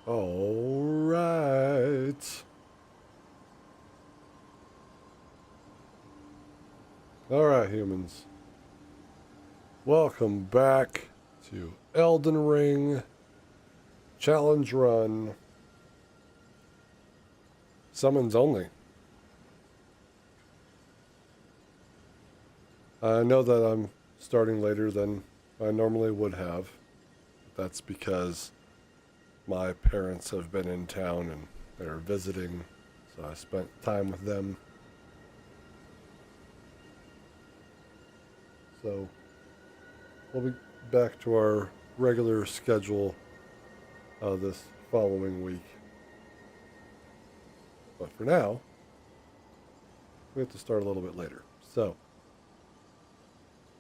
All right. All right, humans. Welcome back to Elden Ring Challenge Run. Summons only. I know that I'm starting later than I normally would have. That's because my parents have been in town and they're visiting, so I spent time with them. So we'll be back to our regular schedule this following week. But for now, we have to start a little bit later. So,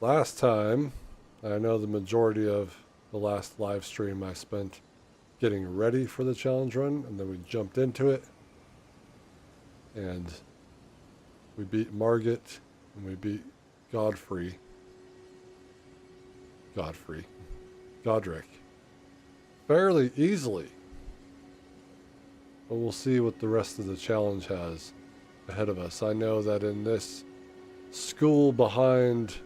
last time, I know the majority of the last live stream I spent getting ready for the challenge run, and then we jumped into it. And we beat Margit, and we beat Godric. Fairly easily. But we'll see what the rest of the challenge has ahead of us. I know that in this school behind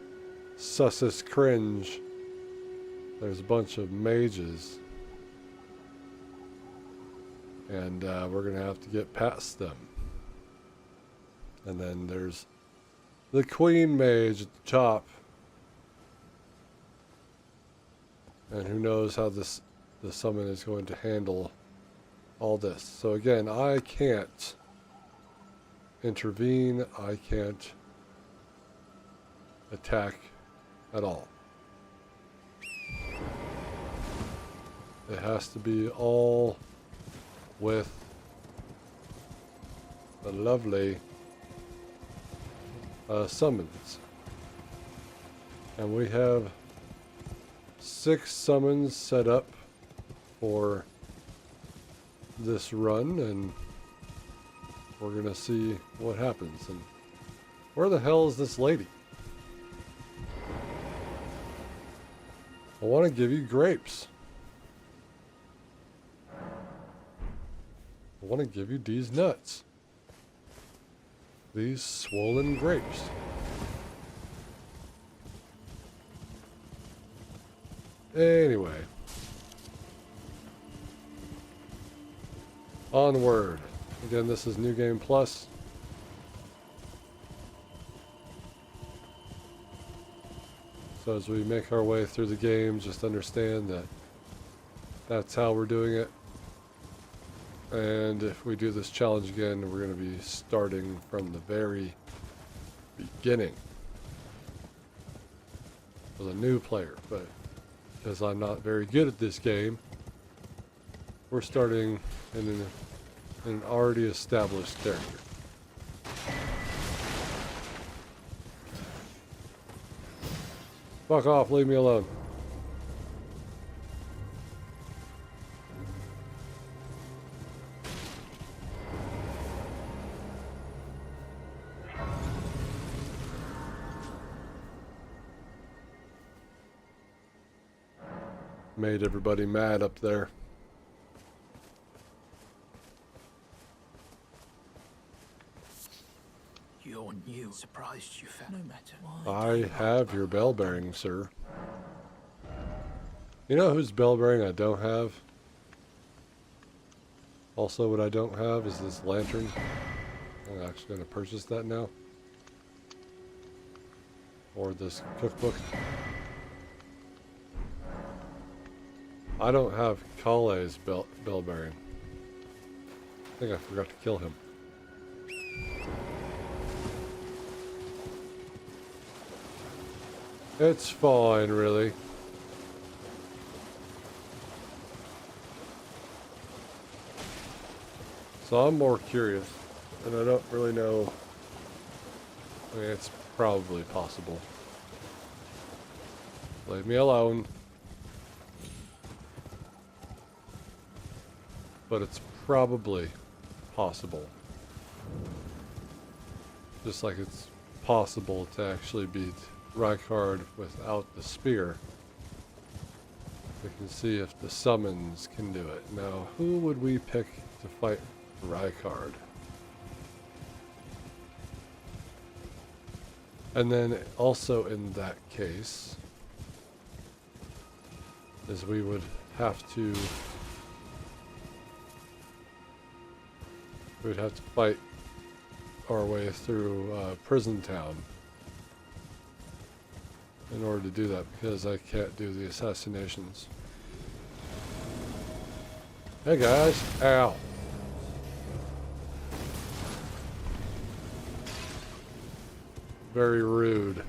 Sussus Cringe, there's a bunch of mages. And we're going to have to get past them. And then there's the Queen Mage at the top. And who knows how the summon is going to handle all this. So again, I can't intervene. I can't attack at all. It has to be all with the lovely summons. And we have 6 summons set up for this run, and we're gonna see what happens. And where the hell is this lady? I want to give you grapes. I want to give you these nuts. These swollen grapes. Anyway. Onward. Again, this is New Game Plus. So as we make our way through the game, just understand that that's how we're doing it. And if we do this challenge again, we're going to be starting from the very beginning with a new player. But because I'm not very good at this game, we're starting in an already established character. Fuck off, leave me alone. Made everybody mad up there. You're new. Surprised you found. No matter. I have your bell bearing, sir. You know whose bell bearing I don't have? Also, what I don't have is this lantern. I'm actually going to purchase that now. Or this cookbook. I don't have Kale's bell bearing. I think I forgot to kill him. It's fine, really. So I'm more curious, and I don't really know. I mean, it's probably possible. Leave me alone. But it's probably possible. Just like it's possible to actually beat Rykard without the spear. We can see if the summons can do it. Now, who would we pick to fight Rykard? And then also in that case, is we would have to fight our way through Prison Town in order to do that, because I can't do the assassinations. Hey guys, ow. Very rude.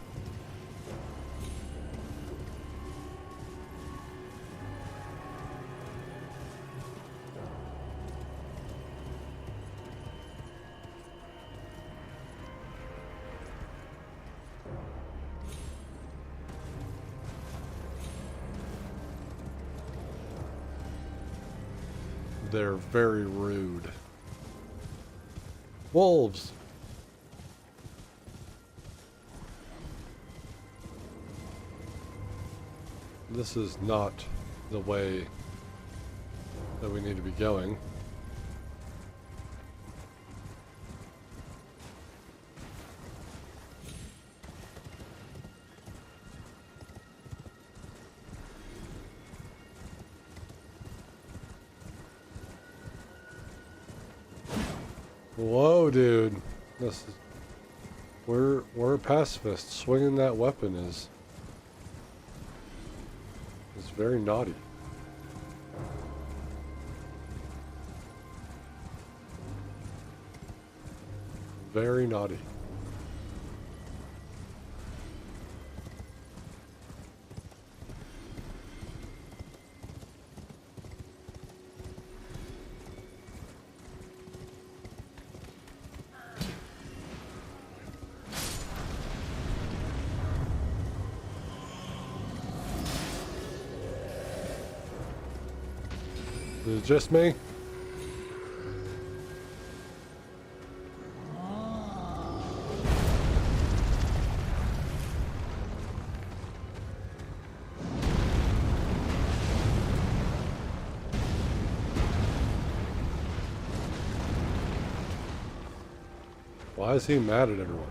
They're very rude. Wolves! This is not the way that we need to be going. Whoa, dude. This is, we're pacifists. Swinging that weapon is very naughty. Very naughty. Is it just me? Why is he mad at everyone?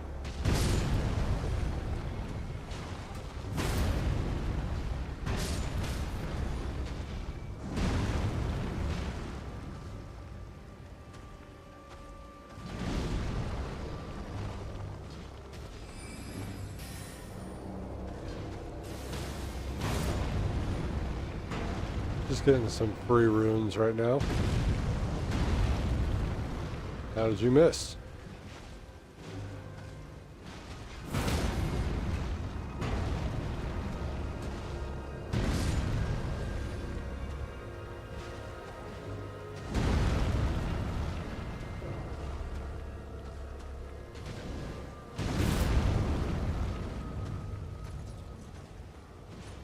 Just getting some free runes right now. How did you miss?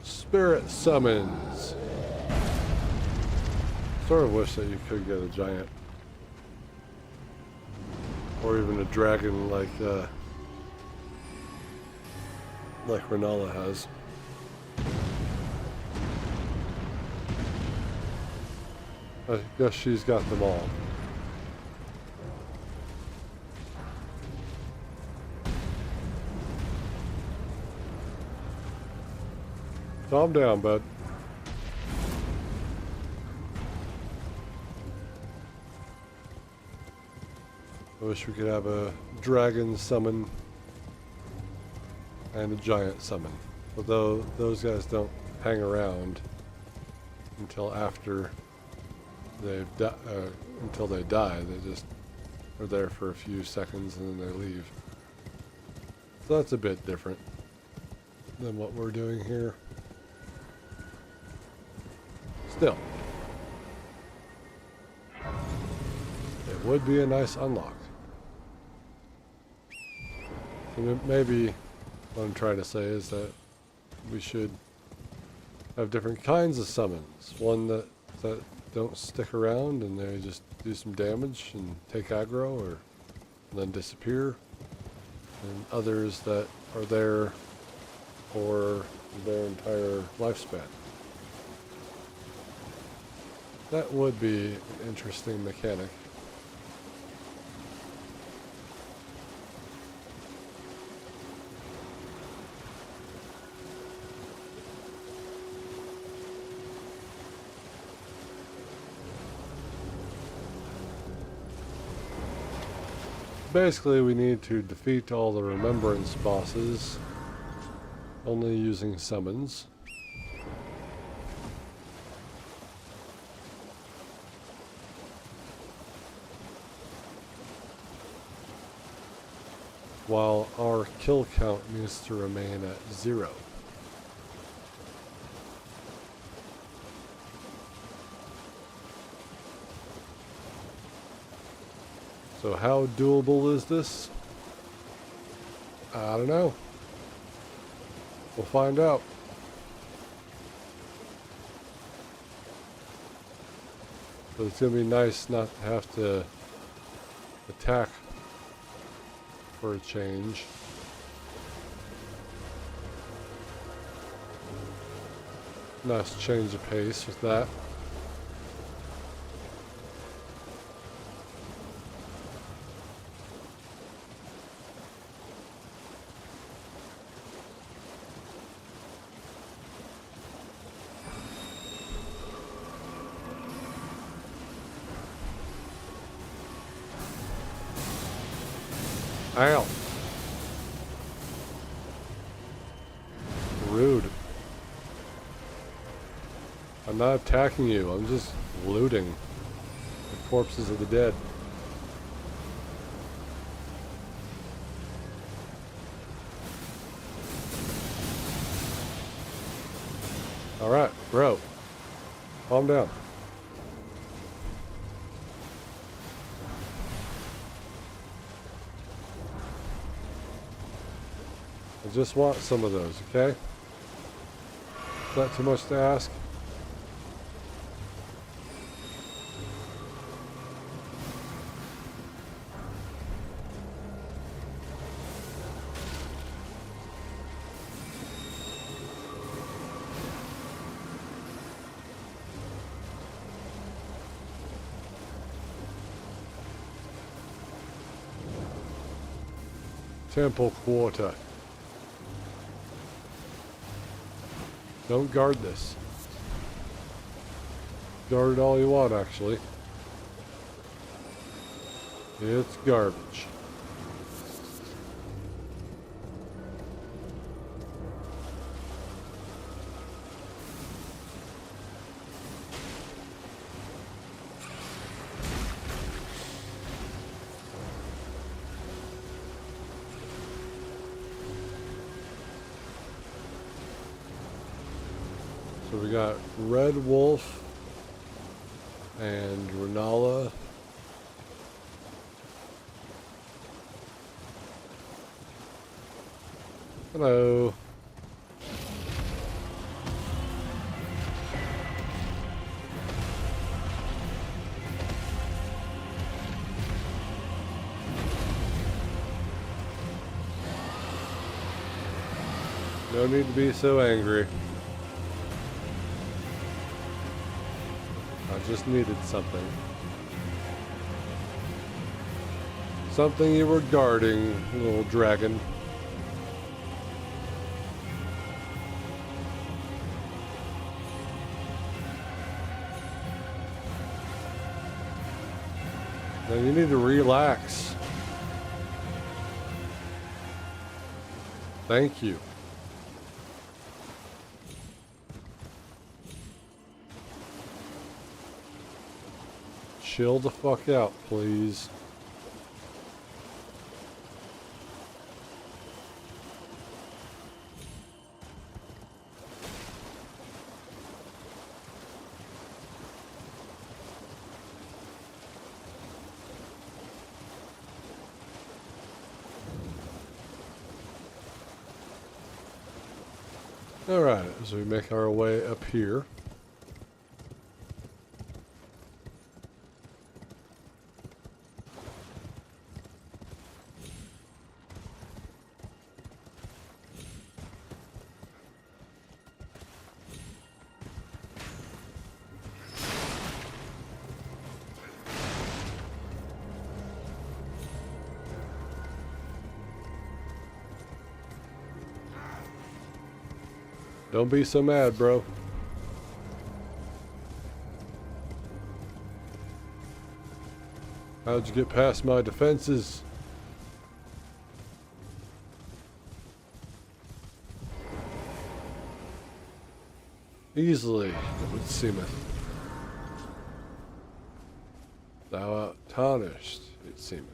Spirit summons. Sort of wish that you could get a giant, or even a dragon like Rollo has. I guess she's got them all. Calm down, bud. I wish we could have a dragon summon and a giant summon. Although those guys don't hang around until after until they die. They just are there for a few seconds and then they leave. So that's a bit different than what we're doing here. Still, it would be a nice unlock. And maybe what I'm trying to say is that we should have different kinds of summons. One that don't stick around and they just do some damage and take aggro or then disappear. And others that are there for their entire lifespan. That would be an interesting mechanic. Basically, we need to defeat all the Remembrance bosses only using summons. While our kill count needs to remain at 0. So how doable is this? I don't know. We'll find out. But it's going to be nice not to have to attack for a change. Nice change of pace with that. Ow. Rude. I'm not attacking you, I'm just looting the corpses of the dead. Alright, bro. Calm down. I just want some of those, okay? Not too much to ask. Temple quarter. Don't guard this. Guard it all you want, actually. It's garbage. So we got Red Wolf and Renala. Hello. No need to be so angry. I just needed something. Something you were guarding, little dragon. Now you need to relax. Thank you. Chill the fuck out, please. Alright, as we make our way up here. Don't be so mad, bro. How'd you get past my defenses? Easily, it would seemeth. Thou art tarnished, it seemeth.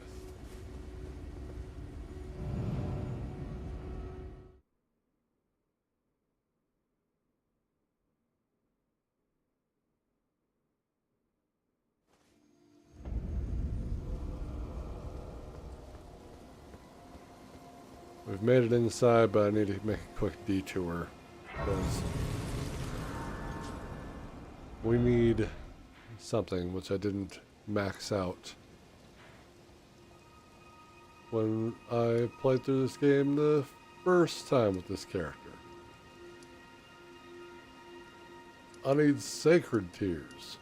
We've made it inside, but I need to make a quick detour because we need something which I didn't max out when I played through this game the first time with this character. I need sacred tears.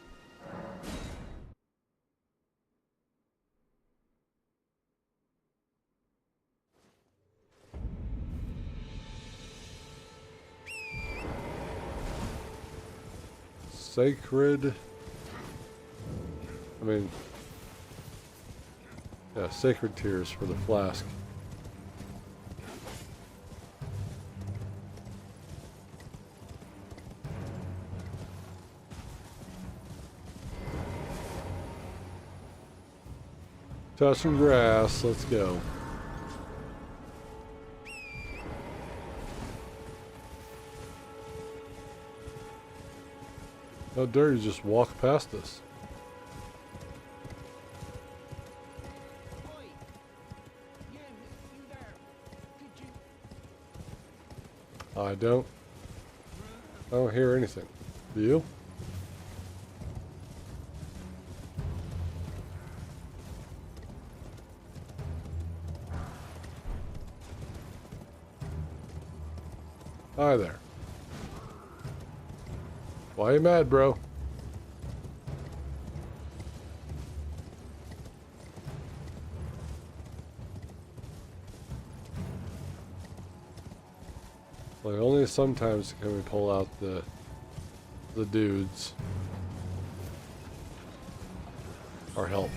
Sacred. I mean, yeah, sacred tears for the flask. Touching grass, let's go. How dare you just walk past us? I don't hear anything. Do you? Hi there. Why are you mad, bro? Like, only sometimes can we pull out the dudes. Or help.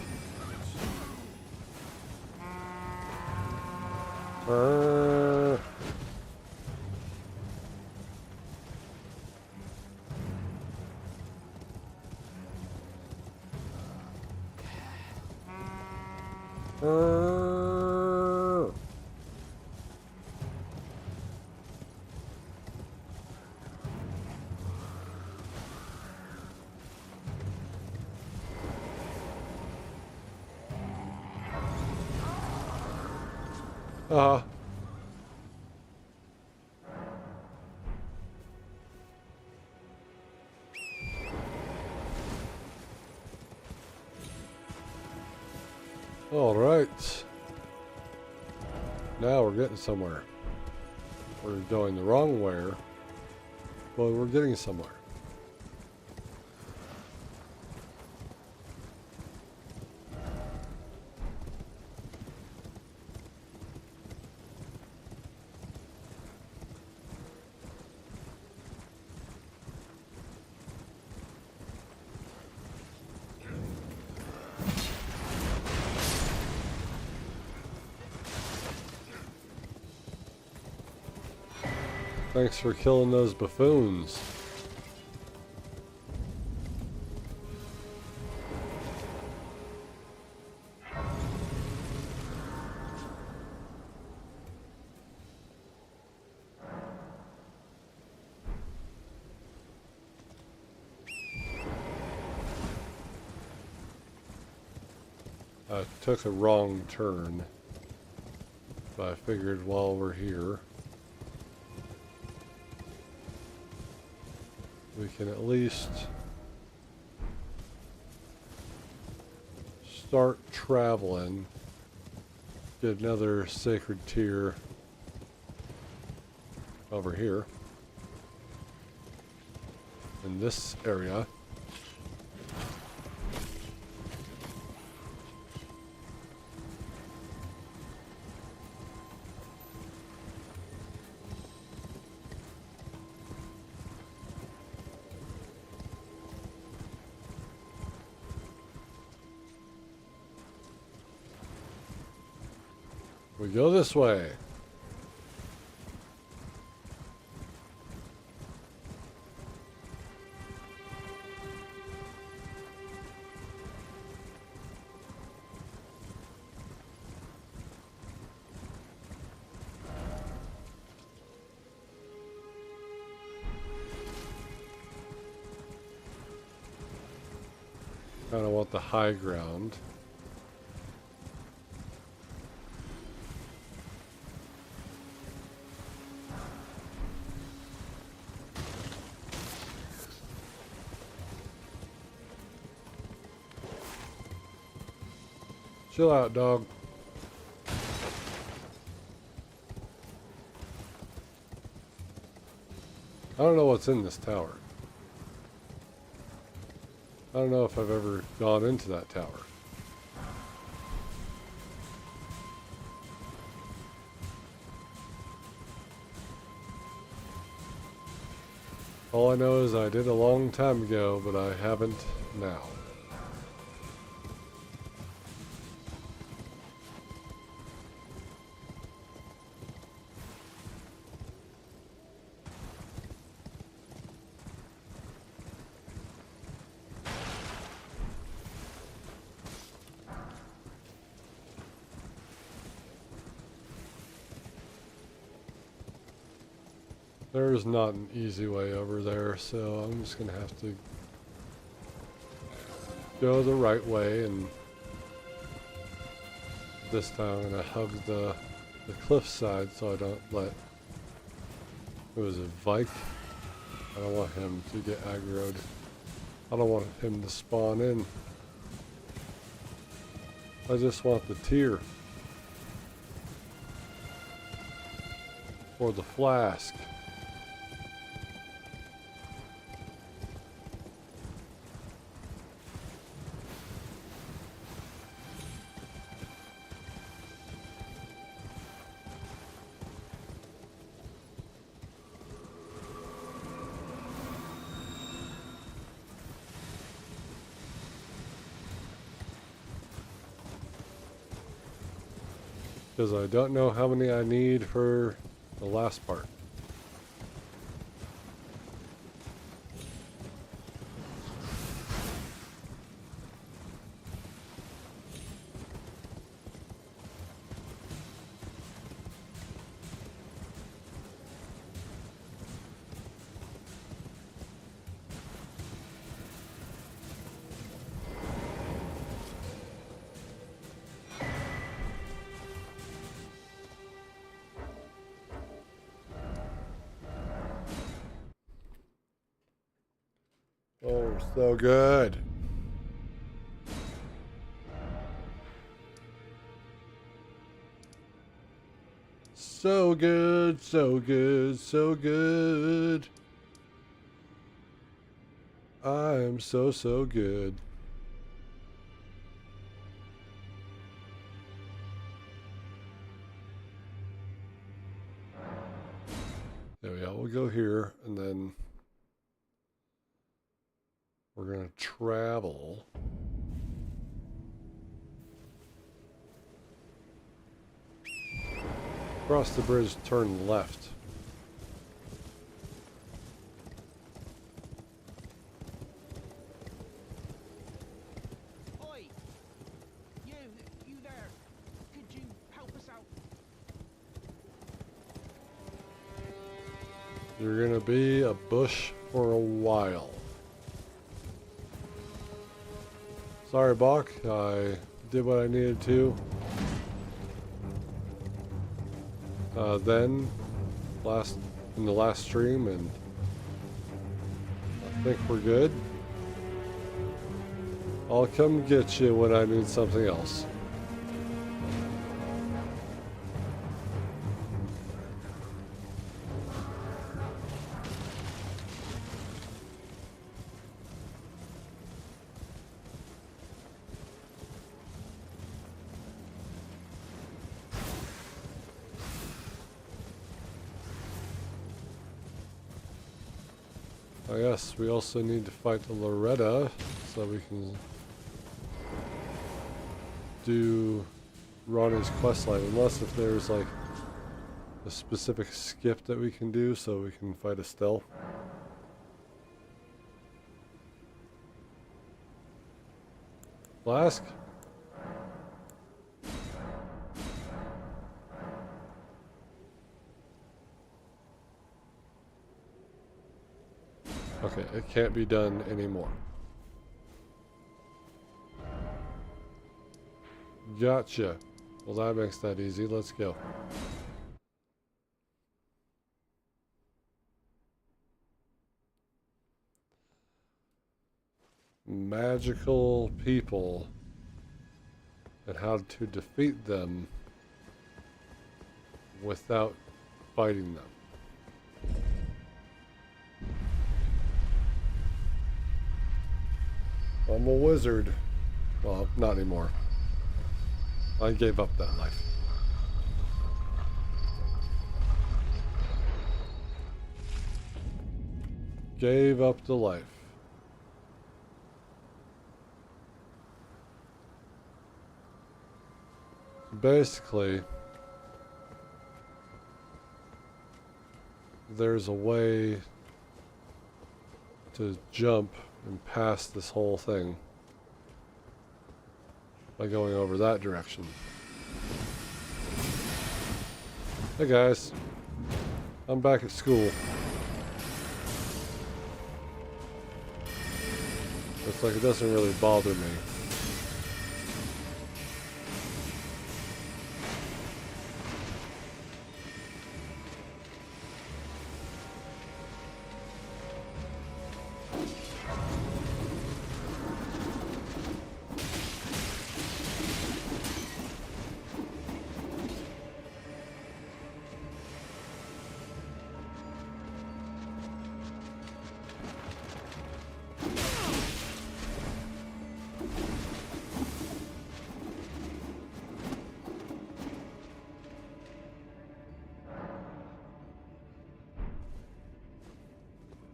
All right. Now we're getting somewhere. We're going the wrong way, but we're getting somewhere. Thanks for killing those buffoons. I took a wrong turn, but I figured while we're here, we can at least start traveling, get another sacred tear over here in this area. We go this way. Kind of want the high ground. Chill out, dog. I don't know what's in this tower. I don't know if I've ever gone into that tower. All I know is I did a long time ago, but I haven't now. There's not an easy way over there, so I'm just gonna have to go the right way, and this time I'm gonna hug the cliffside so I don't let, who is it, Vike? I don't want him to get aggroed. I don't want him to spawn in. I just want the tier. Or the flask. Because I don't know how many I need for the last part. Oh, so good. So good, so good, so good. I am so, so good. There we go. We'll go here, and then we're going to travel. Cross the bridge, turn left. Oi! You there. Could you help us out? You're going to be a bush for a while. Sorry, Bach. I did what I needed to. Then, in the last stream, and I think we're good. I'll come get you when I need something else. I guess we also need to fight the Loretta so we can do Ronnie's questline, unless if there's like a specific skip that we can do so we can fight Estelle. Flask? Okay, it can't be done anymore. Gotcha. Well, that makes that easy. Let's go. Magical people and how to defeat them without fighting them. I'm a wizard. Well, not anymore. I gave up that life. Gave up the life. Basically, there's a way to jump and pass this whole thing by going over that direction. Hey guys, I'm back at school. Looks like it doesn't really bother me.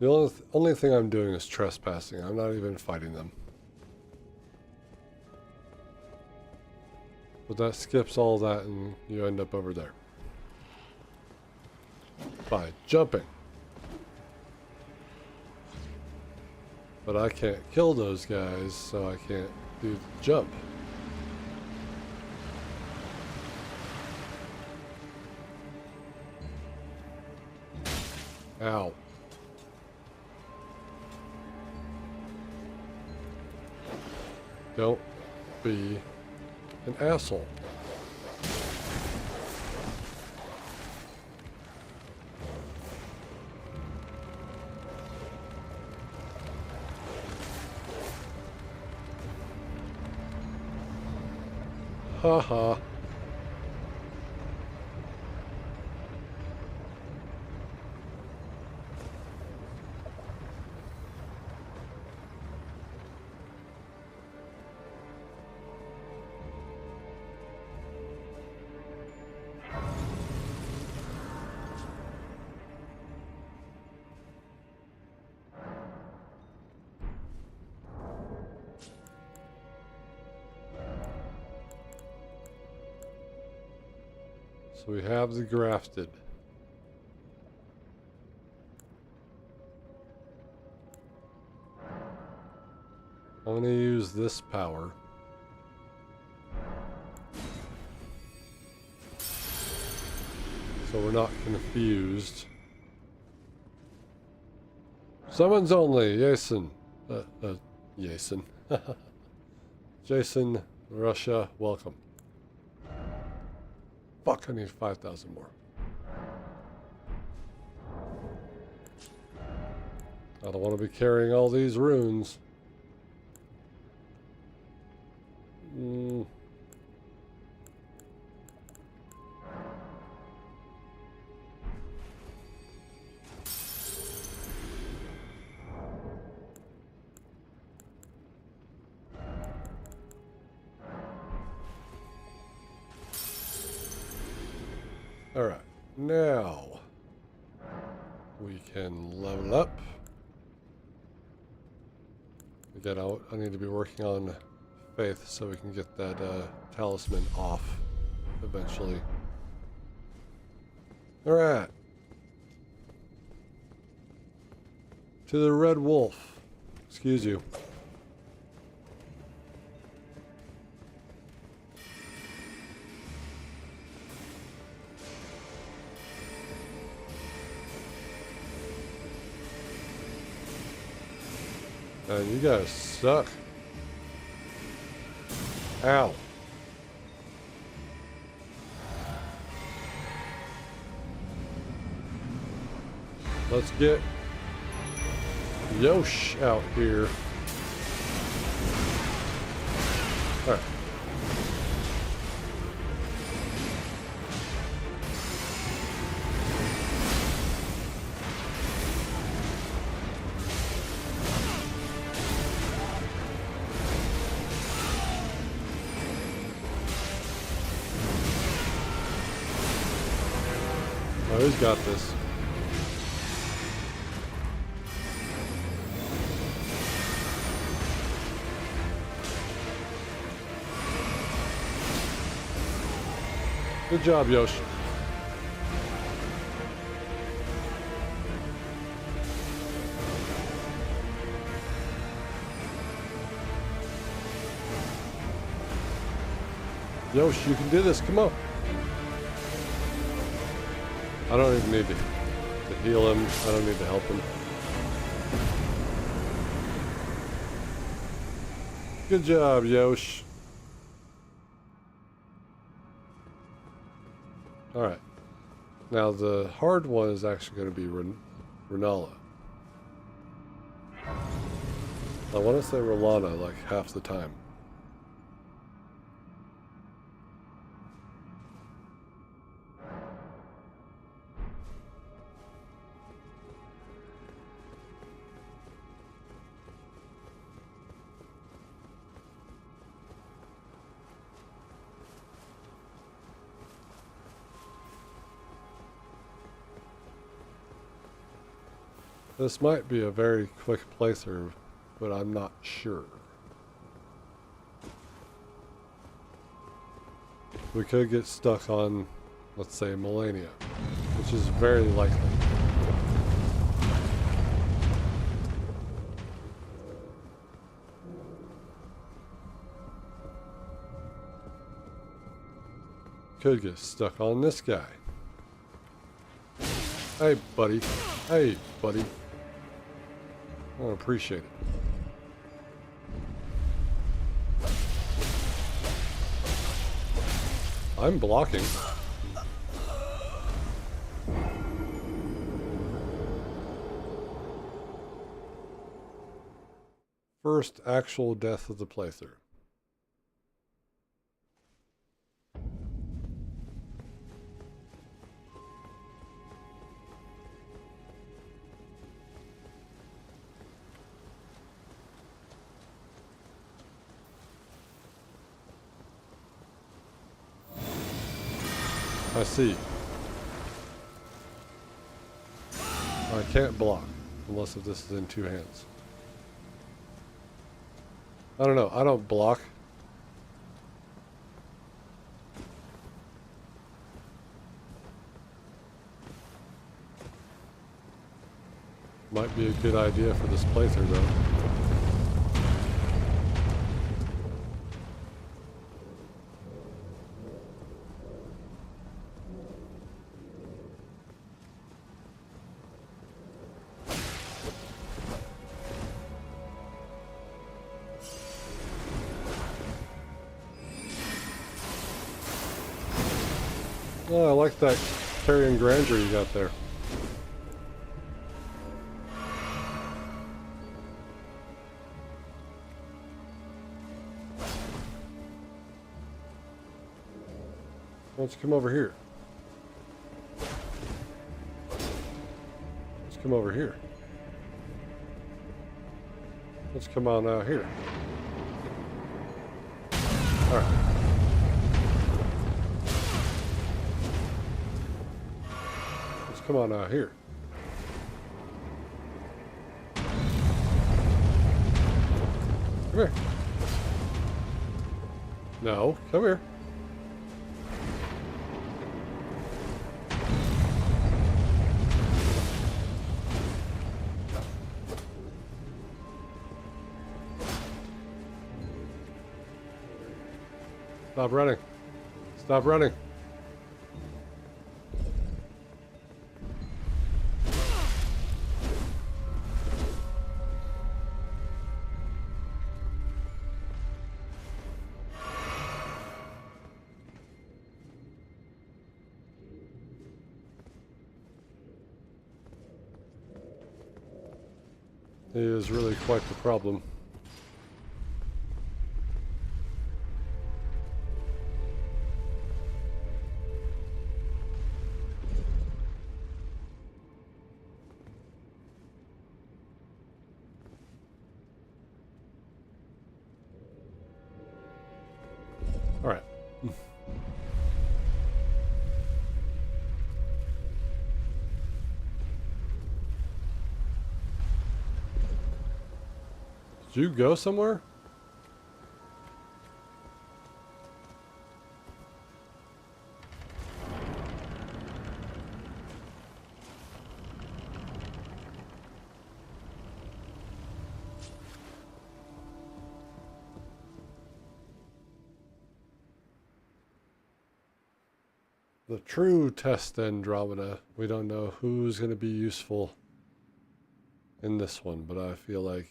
The only thing I'm doing is trespassing. I'm not even fighting them. But that skips all that and you end up over there. By jumping. But I can't kill those guys, so I can't do the jump. Ow. Don't be an asshole. Haha. So we have the grafted. I'm going to use this power. So we're not confused. Summons only, Jason. Jason. Jason, Russia, welcome. Fuck, I need 5,000 more. I don't want to be carrying all these runes. Alright, now we can level up. Again, I need to be working on faith so we can get that talisman off. eventually. Alright. To the Red Wolf. Excuse you. Man, you guys suck. Ow. Let's get Yosh out here. Alright. Oh, he's got this. Good job, Yosh. Yosh, you can do this. Come on. I don't even need to heal him. I don't need to help him. Good job, Yosh. Alright. Now the hard one is actually going to be Renala. I want to say Rolana like half the time. This might be a very quick playthrough, but I'm not sure. We could get stuck on, let's say, Melania, which is very likely. Could get stuck on this guy. Hey, buddy. Hey, buddy. I don't appreciate it. I'm blocking. First actual death of the playthrough. I see. I can't block unless if this is in two hands. I don't know. I don't block. Might be a good idea for this playthrough though. Oh, I like that carrying grandeur you got there. Why don't you come over here? Let's come over here. Let's come on out here. All right. Come on out here. Come here. No, come here. Stop running. Stop running. He is really quite the problem. All right. Did you go somewhere? The true test Andromeda. We don't know who's going to be useful in this one, but I feel like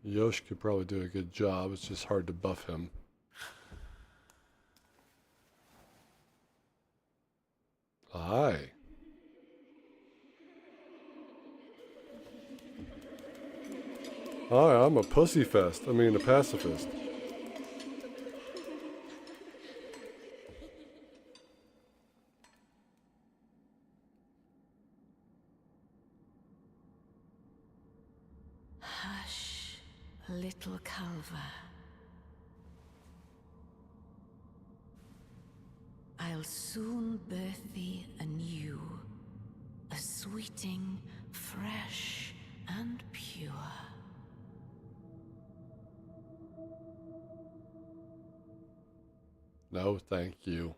Yosh could probably do a good job. It's just hard to buff him. Aye. Hi, I'm a pussyfest. I mean, a pacifist. Hush, little Calva. I'll soon birth thee anew, a sweeting, fresh and pure. No, thank you.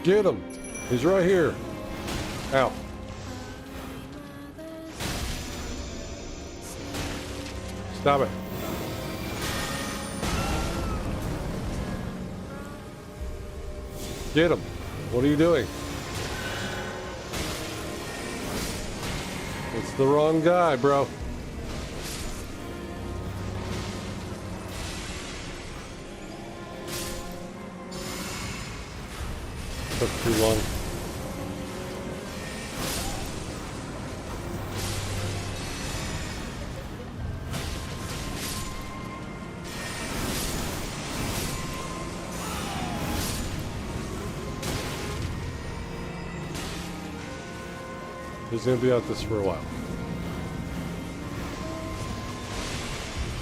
Get him! He's right here. Ow. Stop it. Get him. What are you doing? It's the wrong guy, bro. Took too long. He's gonna be at this for a while.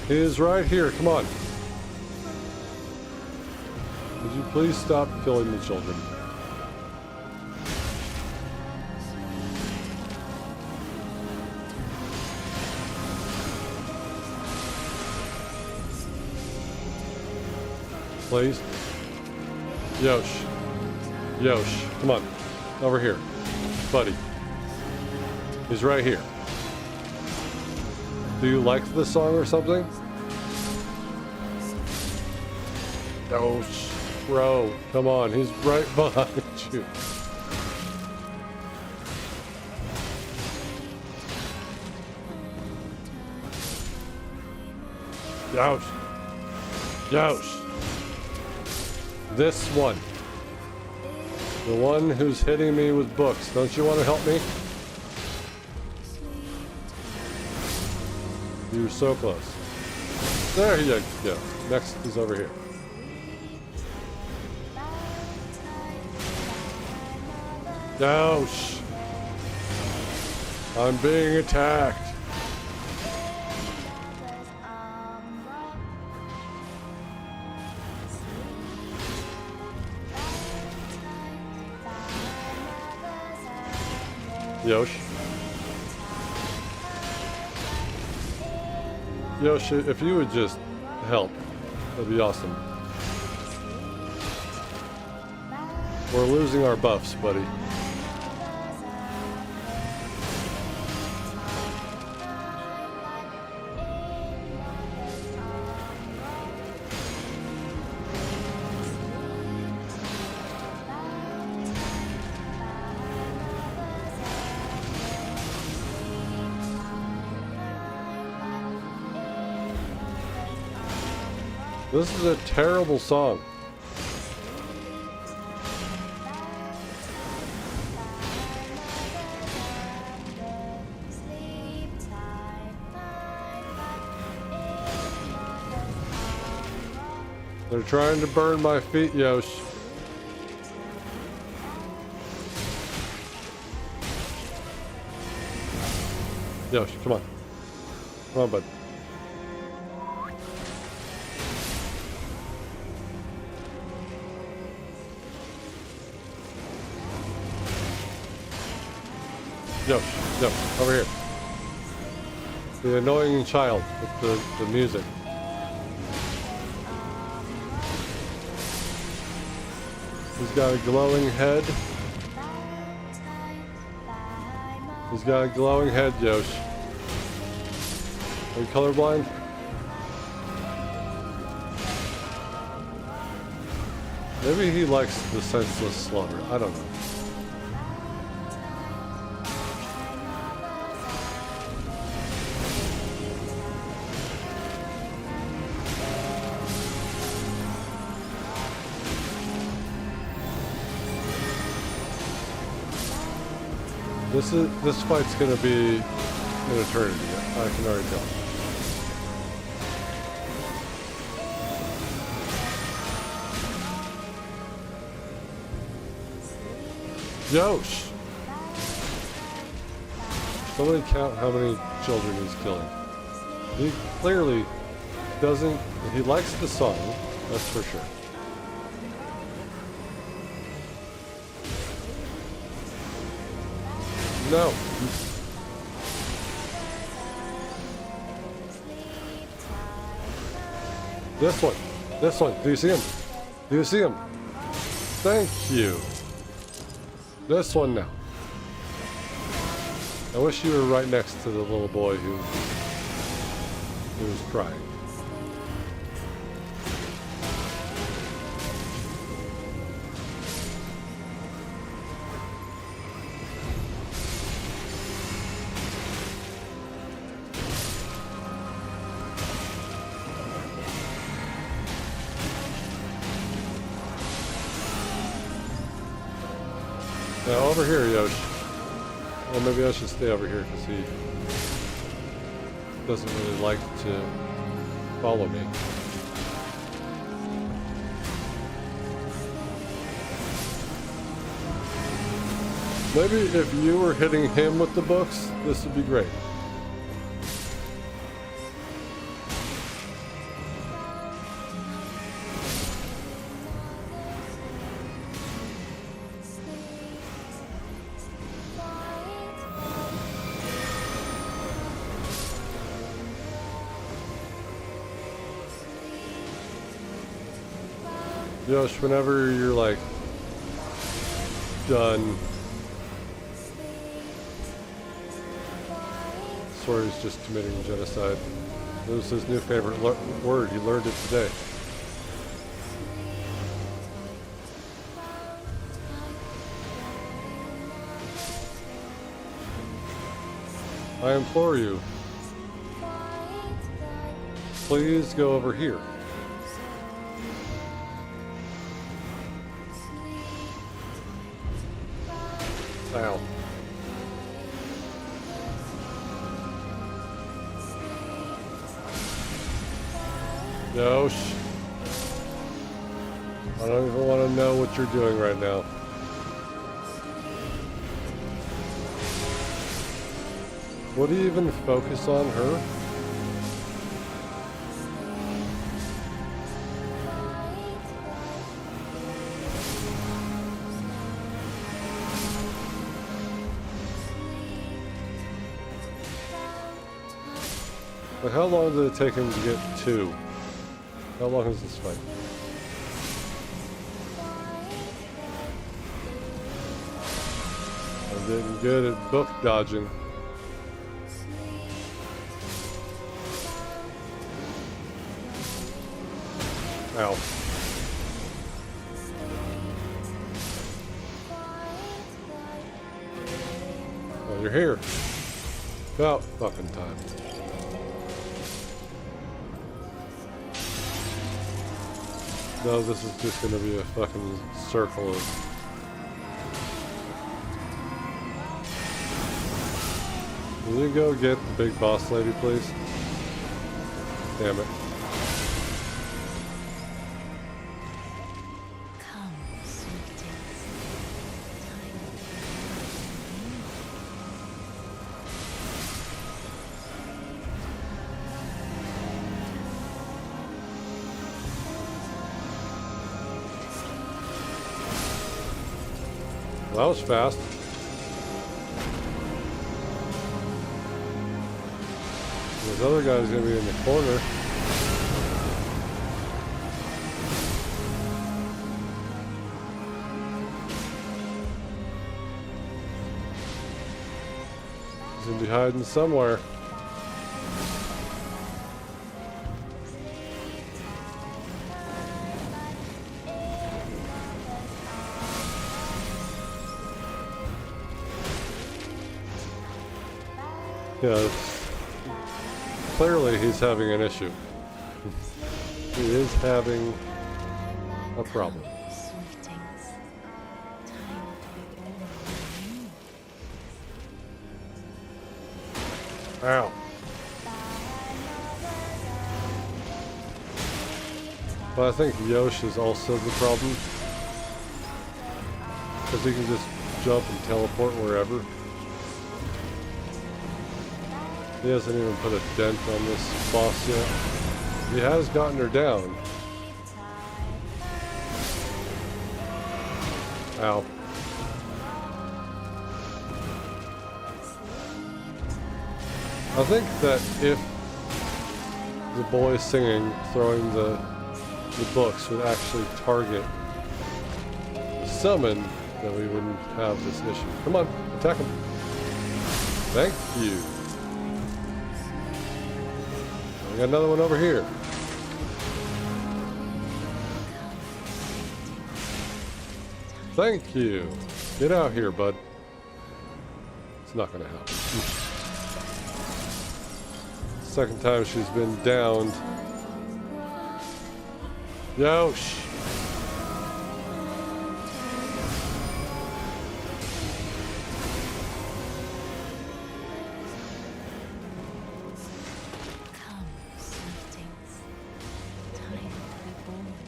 He is right here. Come on. Would you please stop killing the children? Please. Yosh. Yosh. Come on. Over here. Buddy. He's right here. Do you like this song or something? Yosh. Bro. Come on. He's right behind you. Yosh. Yosh. This one. The one who's hitting me with books. Don't you want to help me? You're so close. There you go. Next is over here. No, shh. I'm being attacked. Yosh. Yosh, if you would just help, that'd be awesome. We're losing our buffs, buddy. This is a terrible song. They're trying to burn my feet, Yosh. Yosh, come on. Come on, bud. Yosh, over here. The annoying child with the music. He's got a glowing head. He's got a glowing head, Yosh. Are you colorblind? Maybe he likes the senseless slaughter. I don't know. This fight's gonna be an eternity. I can already tell. Yosh! Somebody count how many children he's killing. He clearly doesn't. He likes the song, that's for sure. No. This one. This one. Do you see him? Do you see him? Thank you. This one now. I wish you were right next to the little boy who was crying. Now over here, Yosh. Well, maybe I should stay over here because he doesn't really like to follow me. Maybe if you were hitting him with the books, this would be great. Yosh, whenever you're like done, Sori's just committing genocide. It was his new favorite word. He learned it today. I implore you, please go over here. Ow. Yosh. I don't even want to know what you're doing right now. Would he even focus on her? But how long did it take him to get 2? How long is this fight? I'm getting good at book dodging. Ow. Well, you're here. About fucking time. No, this is just gonna be a fucking circle of... Will you go get the big boss lady, please? Damn it. Come, sweetest. Time. Well, that was fast. This other guy's gonna be in the corner. He's gonna be hiding somewhere. Yeah, clearly he's having an issue. He is having a problem. Sweetings. Time to be born anew. Ow. But I think Yosh is also the problem. Because he can just jump and teleport wherever. He hasn't even put a dent on this boss yet. He has gotten her down. Ow. I think that if the boy singing, throwing the books would actually target the summon, then we wouldn't have this issue. Come on, attack him. Thank you. We got another one over here. Thank you. Get out here, bud. It's not gonna help. Second time she's been downed. Yosh.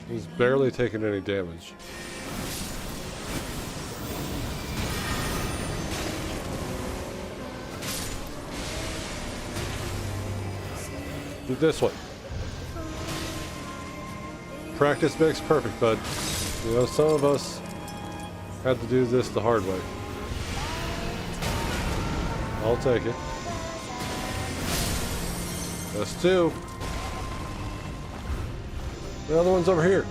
He's barely taking any damage. Do this one. Practice makes perfect, bud. You know, some of us had to do this the hard way. I'll take it. That's two. The other one's over here.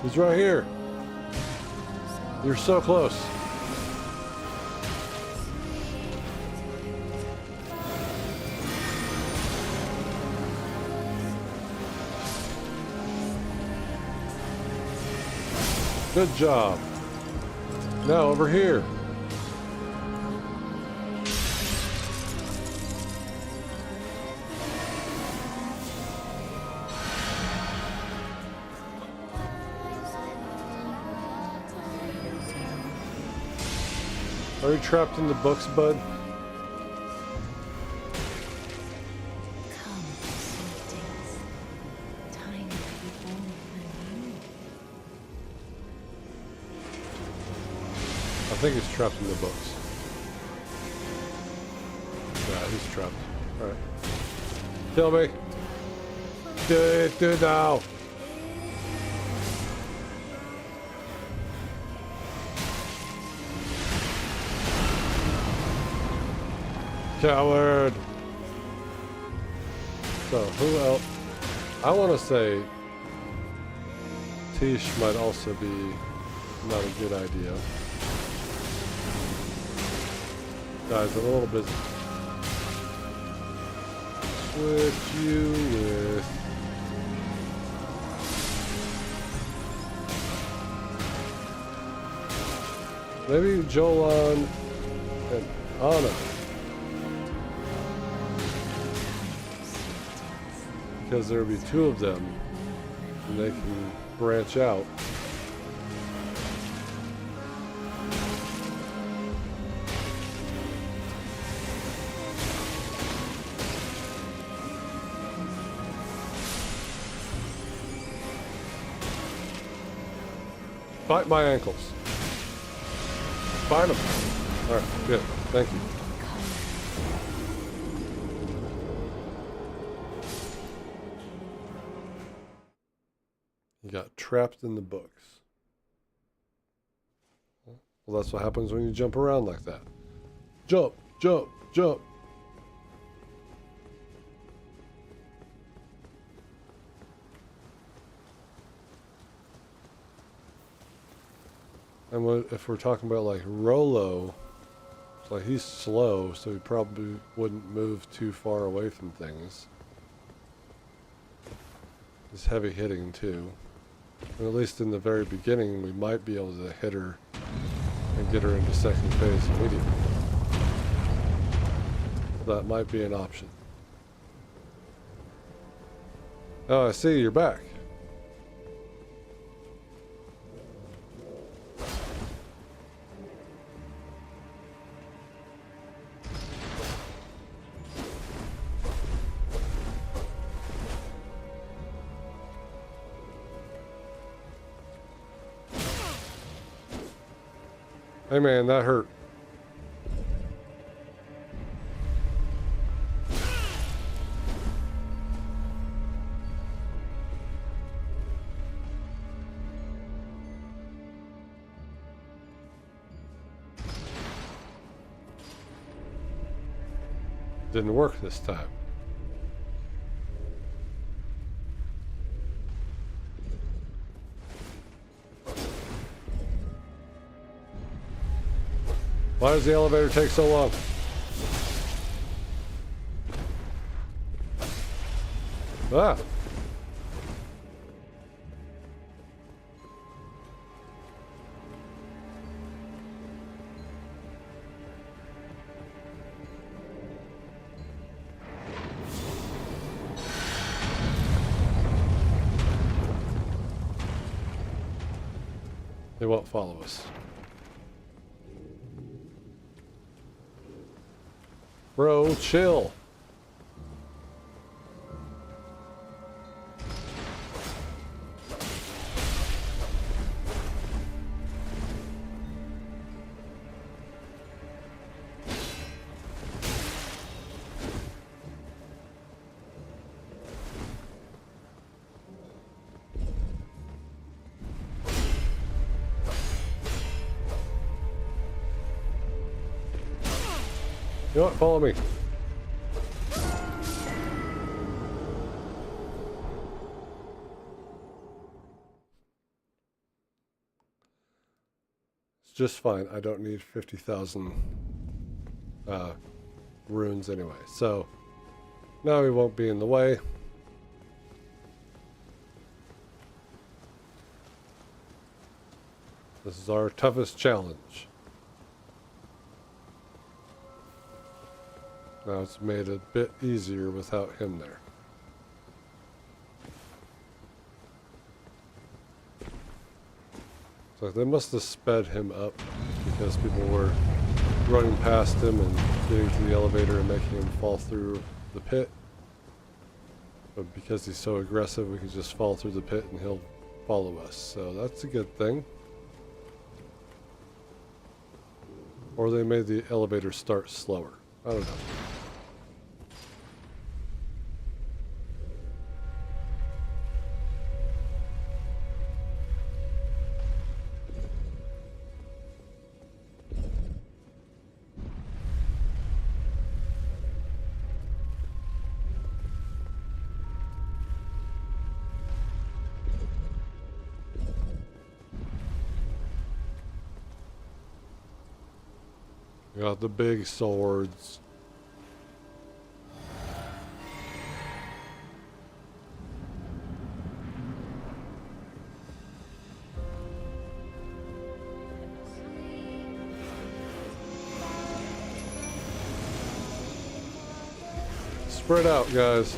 He's right here. You're so close. Good job. Now over here. Are you trapped in the books, bud? Come, sweetings. Time to be born anew. I think he's trapped in the books. Yeah, he's trapped. Alright. Kill me. Do it now. Coward. So, who else? I want to say Tish might also be not a good idea. Guys, I'm a little busy. Switch you with... maybe Jolan and Anna. because there will be two of them, and they can branch out. Bite my ankles. Bite them. All right, good. Thank you. You got trapped in the books. Well, that's what happens when you jump around like that. Jump, jump, jump. And if we're talking about like Rollo, it's like he's slow, so he probably wouldn't move too far away from things. He's heavy hitting too. And at least in the very beginning, we might be able to hit her and get her into second phase immediately. That might be an option. Oh, I see, you're back. Hey man, that hurt. Didn't work this time. Why does the elevator take so long? Ah. They won't follow us. Bro, chill. You know what? Follow me. It's just fine. I don't need 50,000 runes anyway. So now we won't be in the way. This is our toughest challenge. Now it's made a bit easier without him there. So they must have sped him up because people were running past him and getting to the elevator and making him fall through the pit. But because he's so aggressive, we can just fall through the pit and he'll follow us. So that's a good thing. Or they made the elevator start slower. I don't know. We got the big swords. Spread out, guys.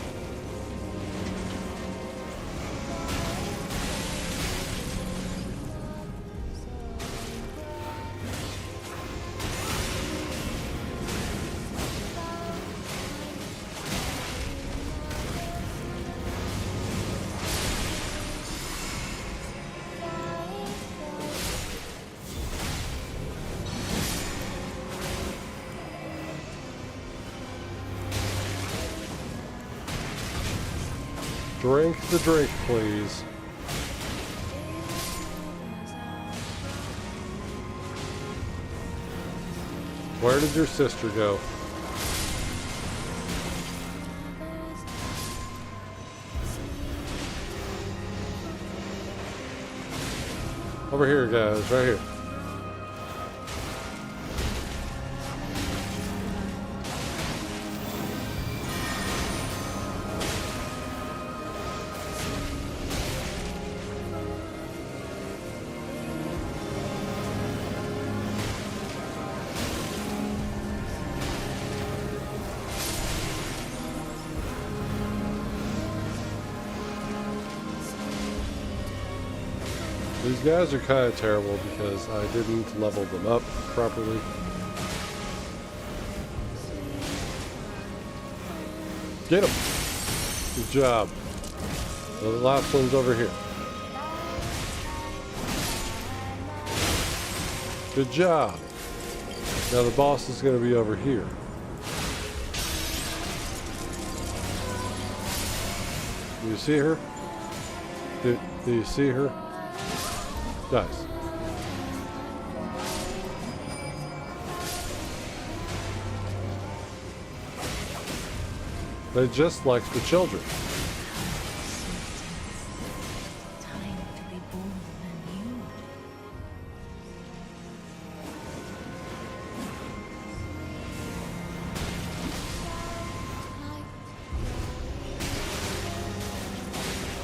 Drink the drink, please. Where did your sister go? Over here, guys, right here. These guys are kind of terrible because I didn't level them up properly. Get them! Good job. The last one's over here. Good job. Now the boss is going to be over here. Do you see her? Do you see her? Nice. They just like the children. Time to be born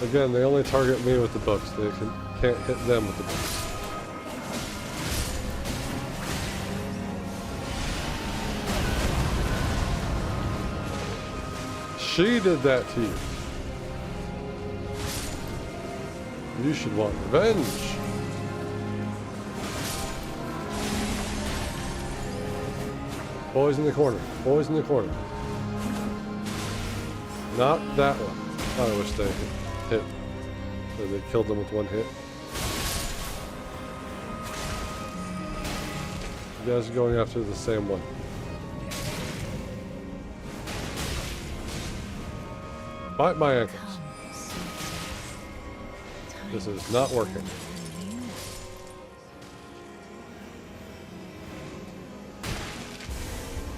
anew. Again, they only target me with the books. They can't hit them with the books. She did that to you. You should want revenge. Boys in the corner. Boys in the corner. Not that one. I wish they hit. Or they killed them with one hit. You guys are going after the same one. Bite my ankles. This is not working.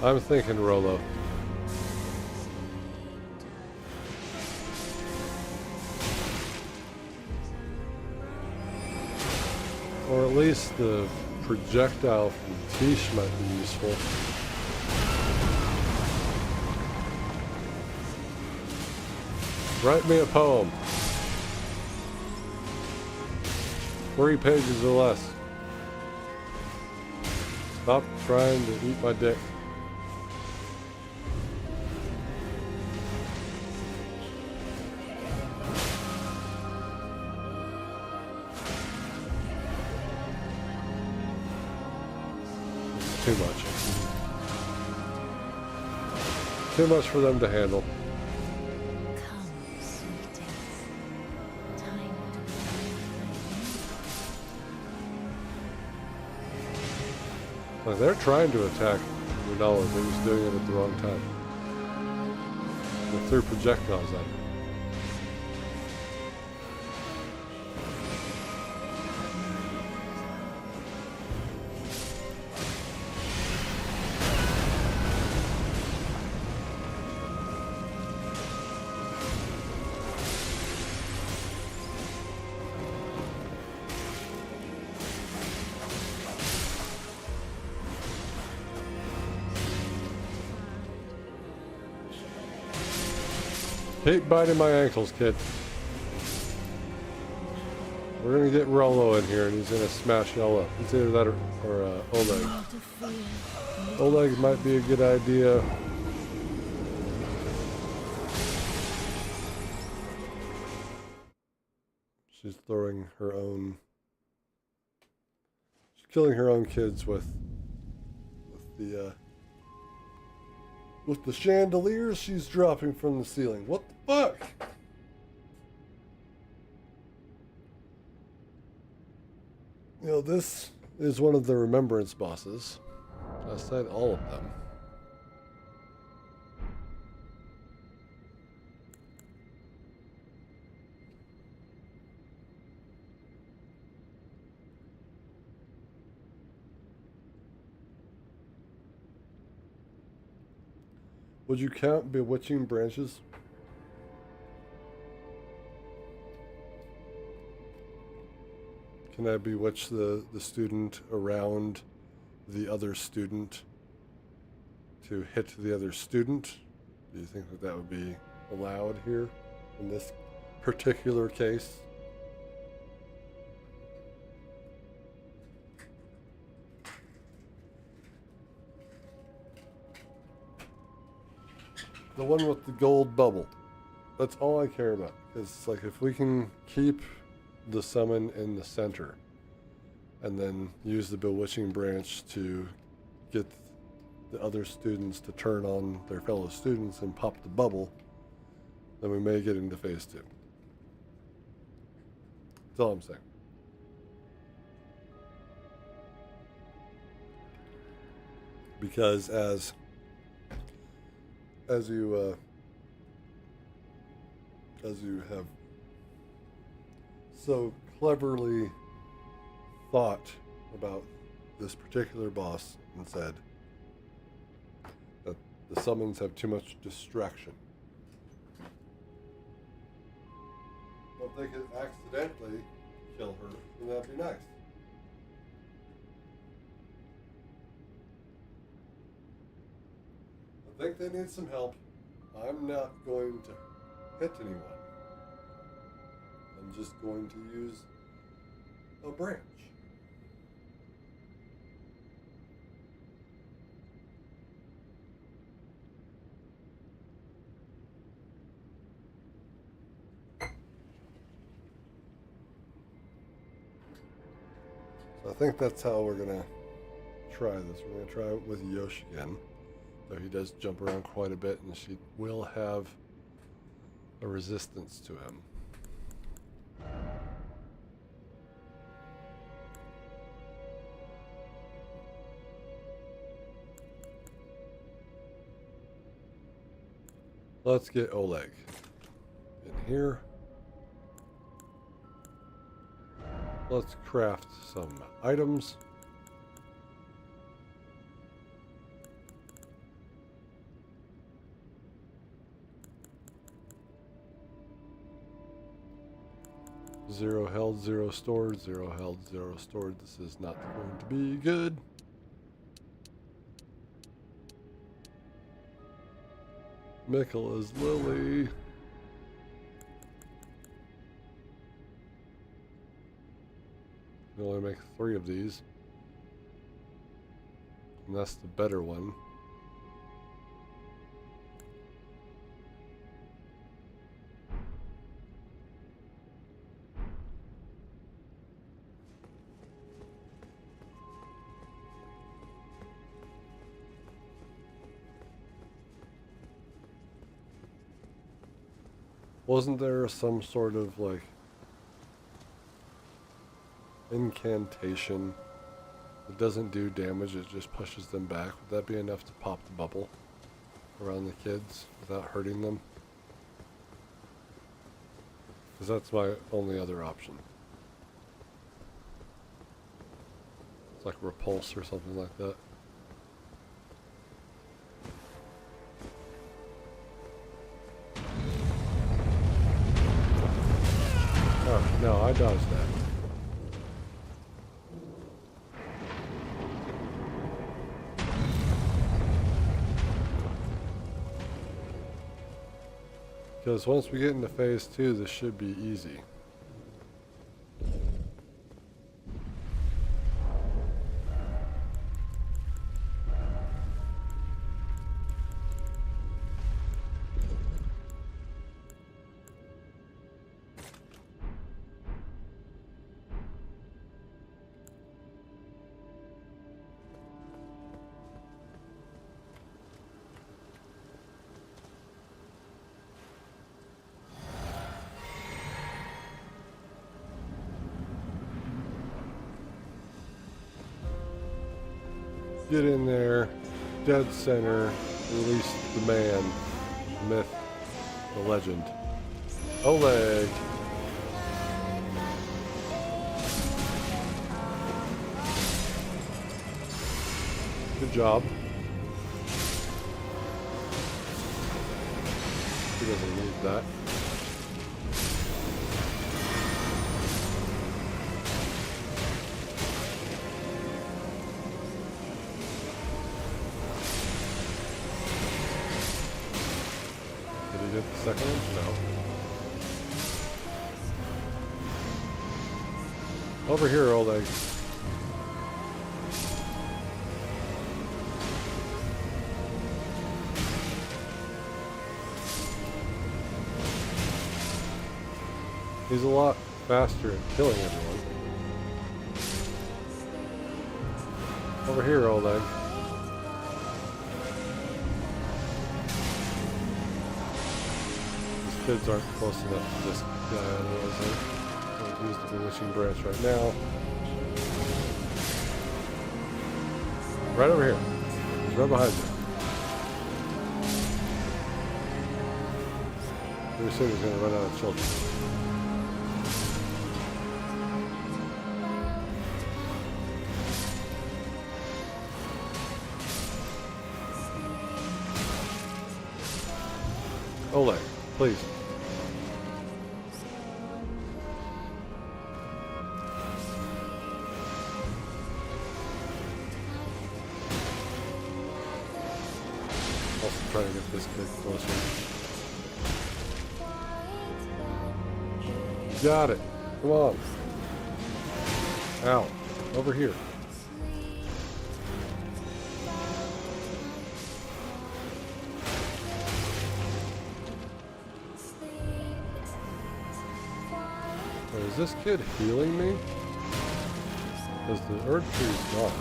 I'm thinking Rollo. Or at least the projectile from Tish might be useful. Write me a poem. 3 pages or less. Stop trying to eat my dick. It's too much. Too much for them to handle. Like they're trying to attack Rollo, they're just doing it at the wrong time. They threw projectiles at him. Keep biting my ankles, kid. We're gonna get Rollo in here and he's gonna smash y'all up. It's either that or Oleg. Oleg might be a good idea. She's throwing her own... She's killing her own kids with the chandeliers she's dropping from the ceiling. What the fuck? You know, this is one of the Remembrance bosses. I said all of them. Would you count bewitching branches? Can I bewitch the student around the other student to hit the other student? Do you think that that would be allowed here in this particular case? The one with the gold bubble. That's all I care about. It's like if we can keep the summon in the center and then use the bewitching branch to get the other students to turn on their fellow students and pop the bubble, then we may get into phase 2. That's all I'm saying. Because as you have so cleverly thought about this particular boss and said that the summons have too much distraction. Well, if they could accidentally kill her, then that'd be nice. I think they need some help. I'm not going to hit anyone. I'm just going to use a branch. So I think that's how we're going to try this. We're going to try it with Yosh again. Though he does jump around quite a bit, and she will have a resistance to him. Let's get Oleg in here. Let's craft some items. Zero held, zero stored, zero held, zero stored. This is not going to be good. Mikkela's Lily. We only make 3 of these. And that's the better one. Wasn't there some sort of like incantation that doesn't do damage, it just pushes them back? Would that be enough to pop the bubble around the kids without hurting them? Because that's my only other option. It's like repulse or something like that. Oh, no, I dodged that. Because once we get into phase 2, this should be easy. Get in there, dead center, release the man, the myth, the legend. Oleg! Good job. He doesn't need that. Did he get the second one? No. Over here, old egg. He's a lot faster at killing everyone. Over here, old egg. These kids aren't close enough to this guy, otherwise I would use the bewitching branch right now. Right over here. He's right behind you. Pretty soon he's going to run out of children. Ole, please. Also try to get this kid closer. Got it. Come on. Ow. Over here. Is this kid healing me? Because the herb tree's gone.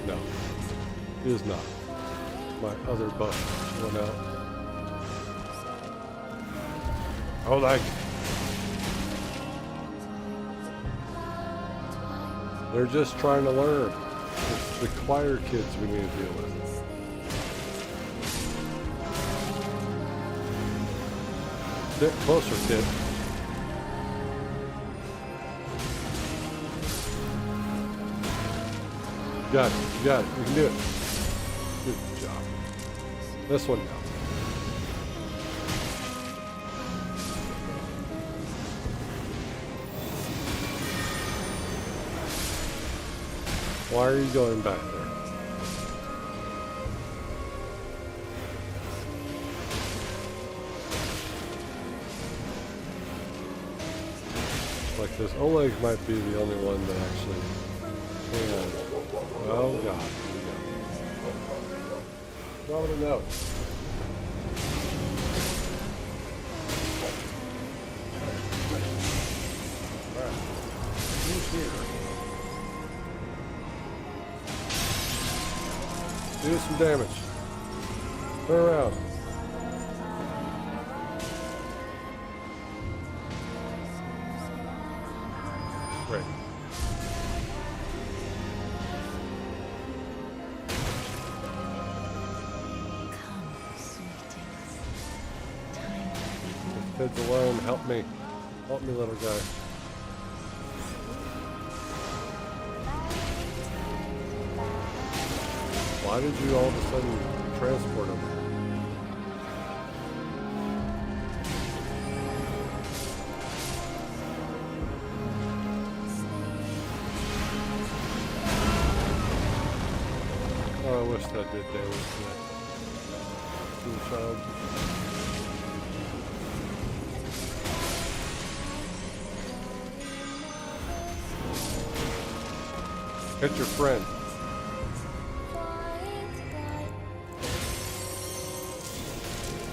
No, he is not. My other buff went out. Oh, like. They're just trying to learn. It's the choir kids we need to deal with. Get closer, kid. You got it. You got it. You can do it. Good job. This one now. Why are you going back there? Like this Oleg might be the only one that actually can. Oh god. Throw it a note. Alright. Who's here? Do some damage. Turn around. Great. Come, sweetings. Time to be born. Kids alone, help me. Help me, little guy. Why did you all of a sudden transport him? Oh, I wish that did damage to the child. Hit your friend.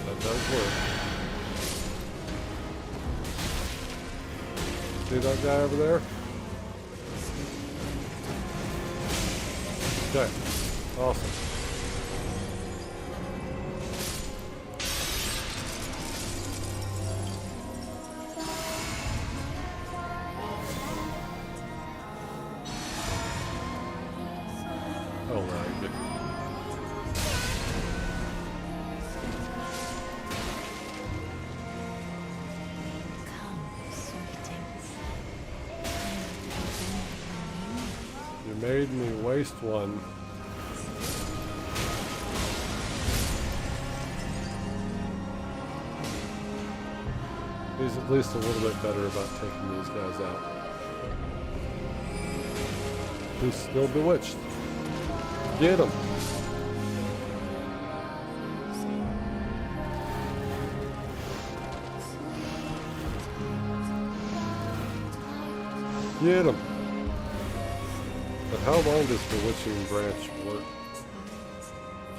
That does work. See that guy over there? Okay. Awesome. Oh, right. Come, sweetings. Time to be born. made me waste one. He's at least a little bit better about taking these guys out. He's still bewitched. Get him! Get him! But how long does bewitching branch work?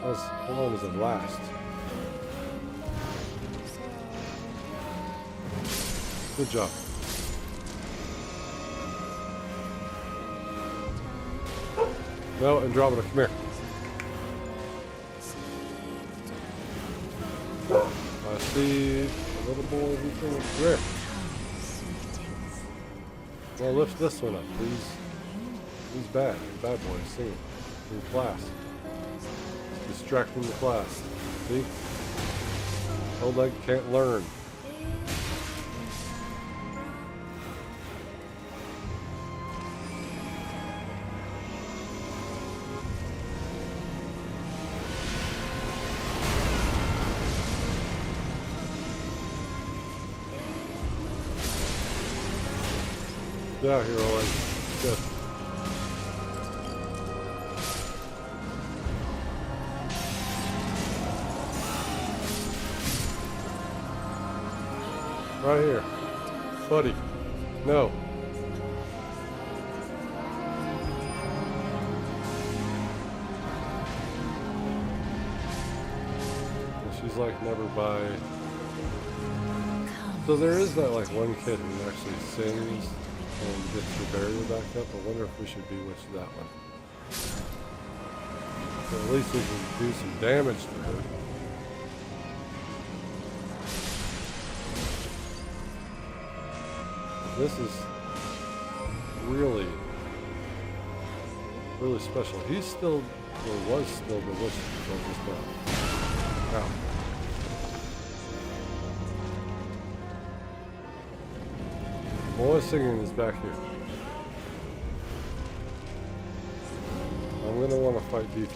How long does it last? Good job. No, Andromeda, come here. I see a little boy who's going come here. Well, lift this one up, please. He's bad. Bad boy, see him. In class. Distracting the class. See? Old leg can't learn. Get out here, Owen. Good. Right here. Buddy. No. And she's like never by. So there is that like one kid who actually sings and gets the barrier back up. I wonder if we should bewitch that one. So at least we can do some damage to her. This is really, really special. He's still, or was still bewitched until just now. Ow. Boy singing is back here. I'm gonna want to fight DP.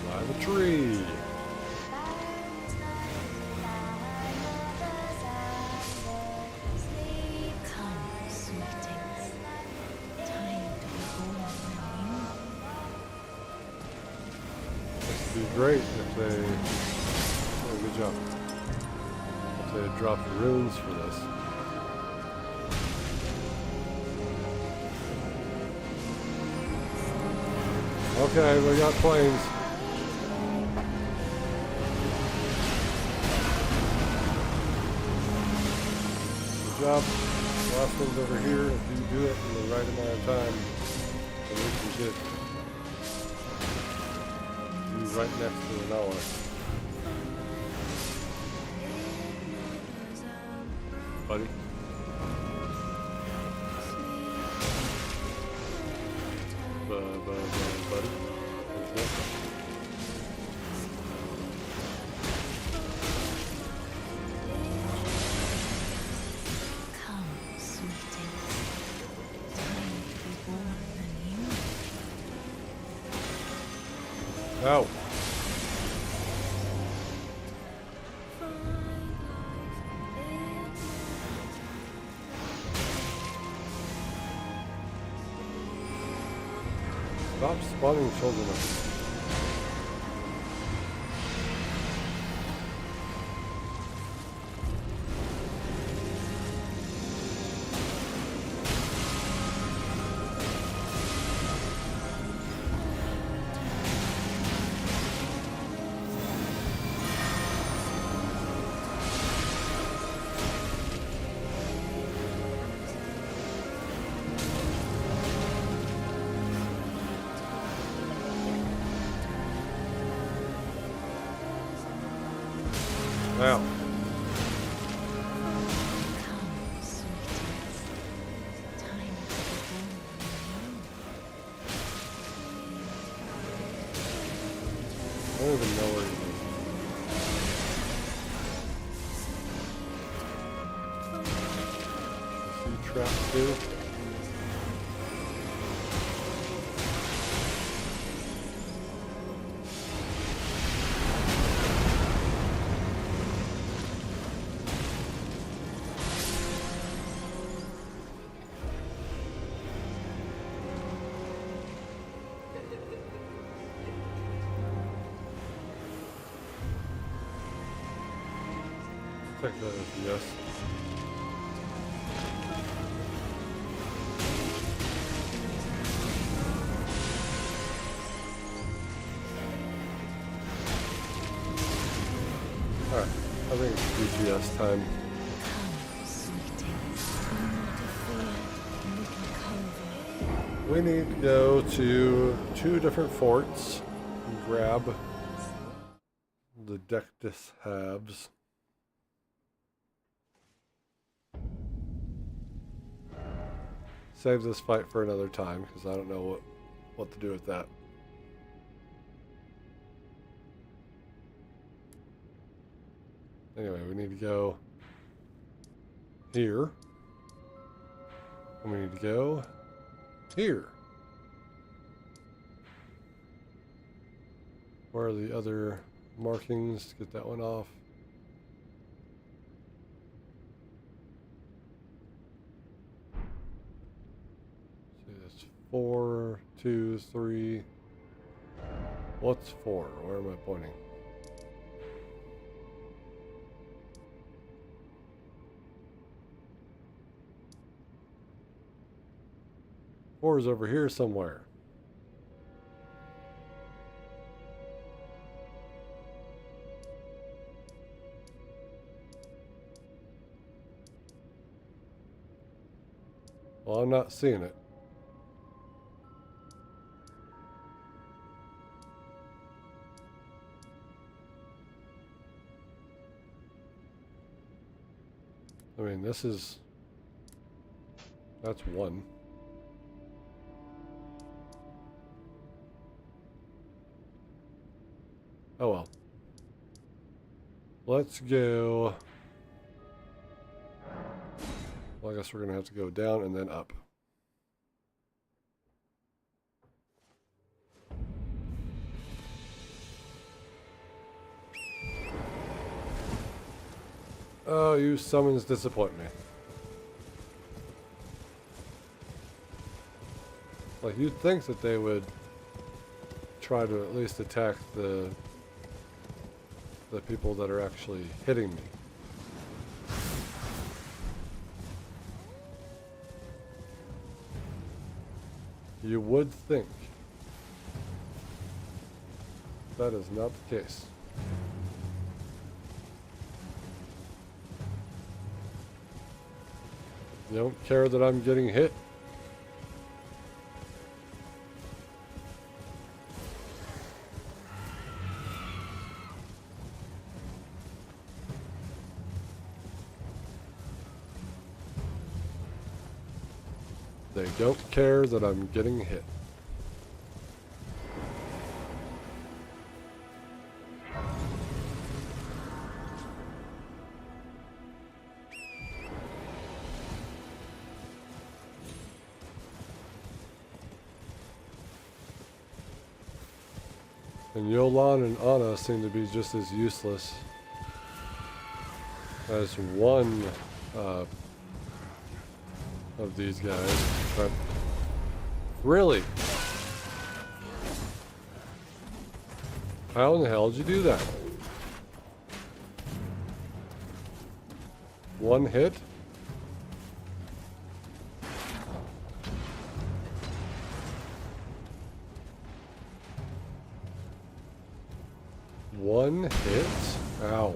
Climb a tree. Great if they, oh, good job, if they had dropped runes for this. Okay, we got planes. Good job. Last one's over here. If you do it in the right amount of time, then we can get right next to an hour. Buddy. Buddy. Okay. Come, sweeting. Time to be born anew. Ow. Stop spawning children up. Now. Come, sweeties. Time to be born anew. I don't even know where he is. Is he trapped too? Check that as yes. Alright, I think it's GPS time. Come, sweetings, do not fear, little convoy. We need to go to 2 different forts and grab the Dectus halves. Save this fight for another time because I don't know what to do with that. Anyway, we need to go here. And we need to go here. Where are the other markings? Get that one off. See, that's 4, 2, 3. What's 4? Where am I pointing? Four is over here somewhere. Well, I'm not seeing it. I mean, that's 1. Oh well. Let's go. Well, I guess we're going to have to go down and then up. Oh, you summons disappoint me. Like, you'd think that they would try to at least attack the people that are actually hitting me. You would think. That is not the case. You don't care that I'm getting hit. They don't care that I'm getting hit. And Yolan and Anna seem to be just as useless as one of these guys. But really? How in the hell did you do that? One hit? One hit? Ow.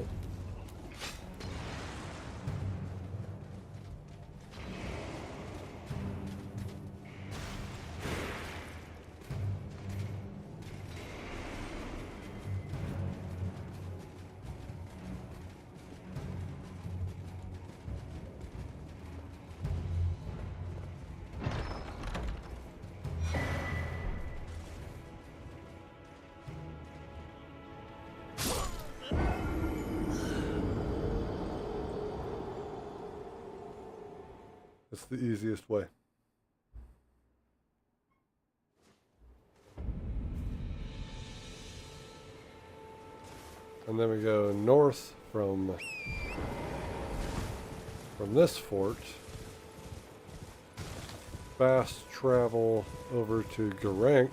It's the easiest way. And then we go north from this fort. Fast travel over to Garank.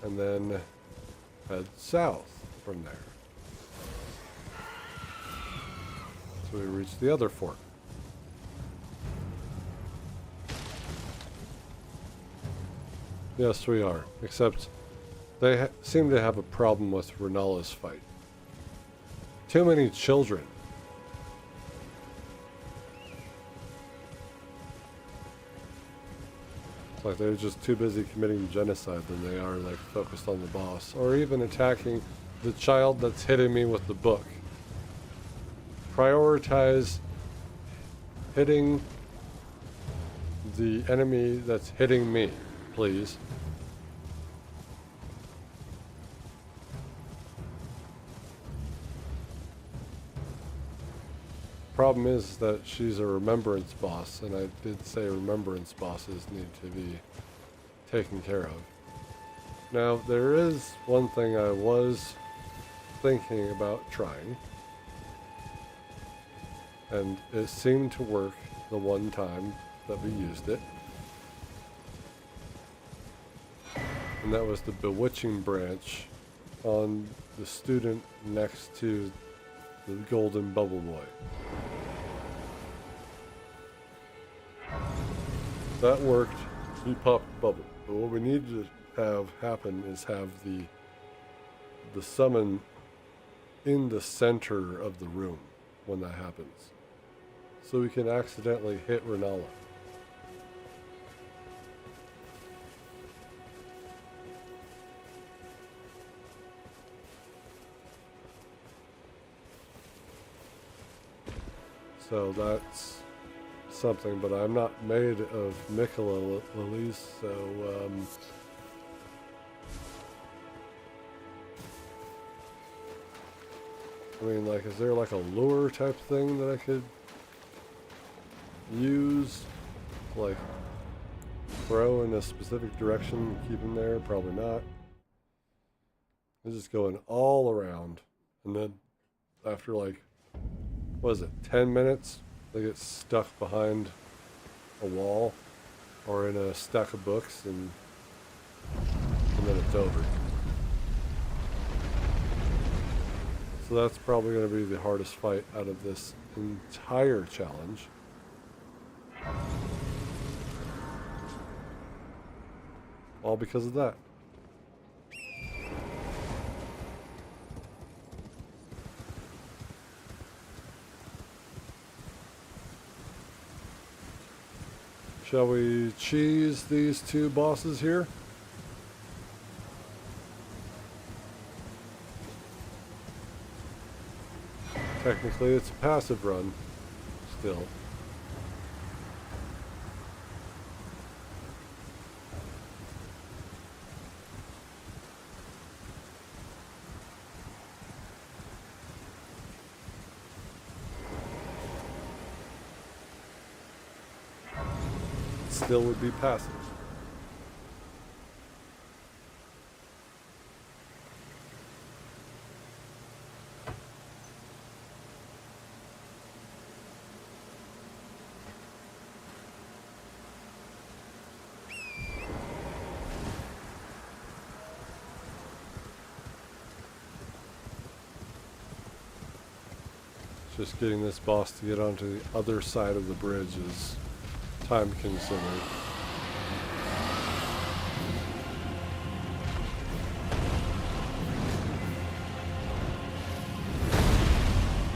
And then head south from there. So we reach the other fort. Yes, we are. Except they seem to have a problem with Renalla's fight. Too many children. It's like they're just too busy committing genocide than they are like focused on the boss. Or even attacking the child that's hitting me with the book. Prioritize hitting the enemy that's hitting me, please. Problem is that she's a remembrance boss, and I did say remembrance bosses need to be taken care of. Now, there is one thing I was thinking about trying, and it seemed to work the one time that we used it. And that was the bewitching branch on the student next to the golden bubble boy. That worked. He popped the bubble. But what we need to have happen is have the summon in the center of the room when that happens. So we can accidentally hit Renala. So that's something, but I'm not made of Omenkiller lilies, so I mean, like, is there like a lure type thing that I could use, like throw in a specific direction, keep him there? Probably not. I'm just going all around, and then after like, what is it, 10 minutes, they get stuck behind a wall or in a stack of books, and then it's over. So that's probably going to be the hardest fight out of this entire challenge. All because of that. Shall we cheese these two bosses here? Technically, it's a passive run, still. Still would be passive. Just getting this boss to get onto the other side of the bridge is time consuming.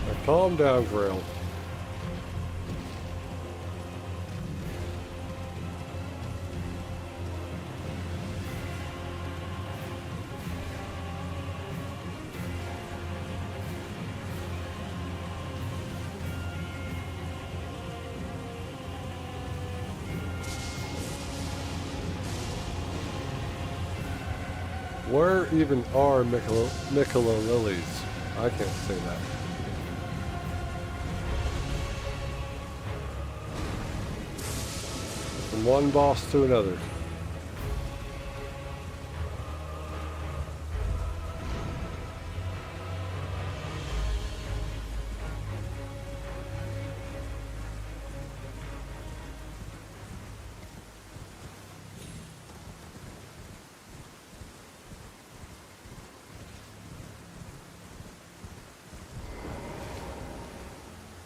Now calm down, Grail. Where even are Omenkiller lilies? I can't say that. From one boss to another.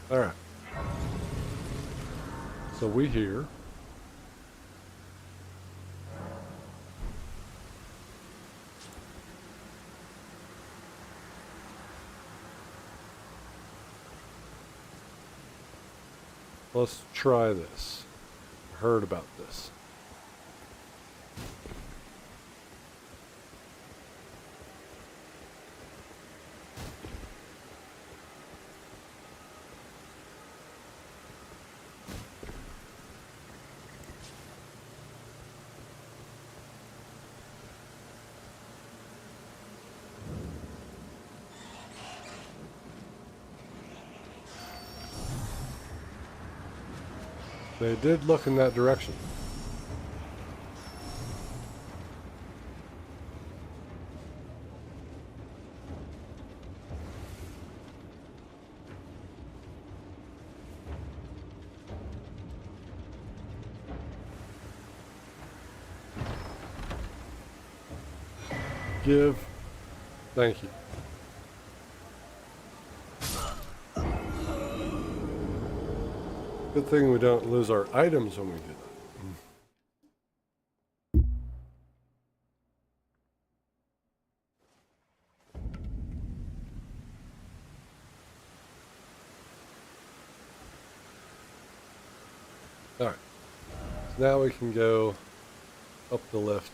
All right. So we here. Let's try this. Heard about this. They did look in that direction. Give. Thank you. Good thing we don't lose our items when we do that. Alright. So now we can go up the lift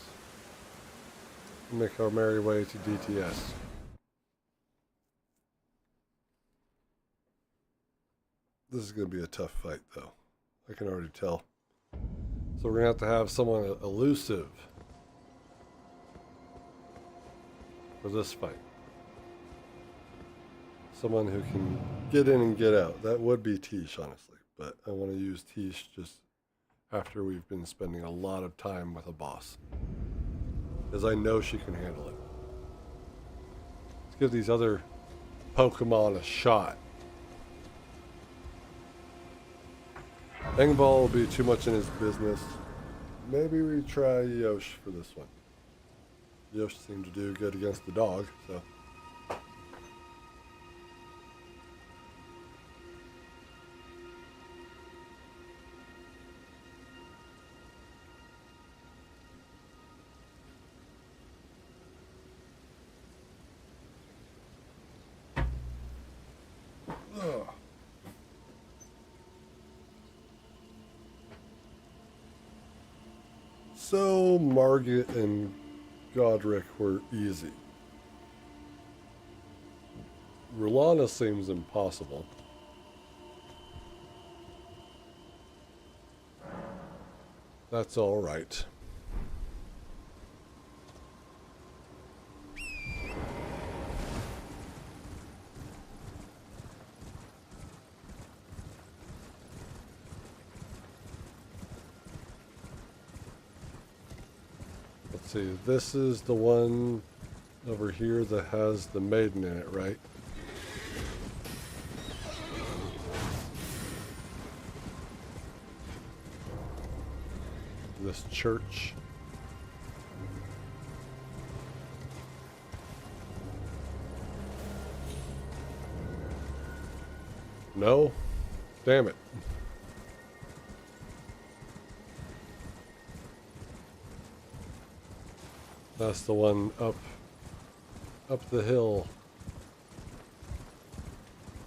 and make our merry way to DTS. This is going to be a tough fight, though. I can already tell. So we're going to have someone elusive for this fight. Someone who can get in and get out. That would be Tish, honestly. But I want to use Tish just after we've been spending a lot of time with a boss. Because I know she can handle it. Let's give these other Pokemon a shot. Engvall will be too much in his business. Maybe we try Yosh for this one. Yosh seemed to do good against the dog, so. Ugh. So Margit and Godric were easy. Rollo seems impossible. That's all right. Let's see, this is the one over here that has the maiden in it, right? This church. No? Damn it. That's the one up the hill.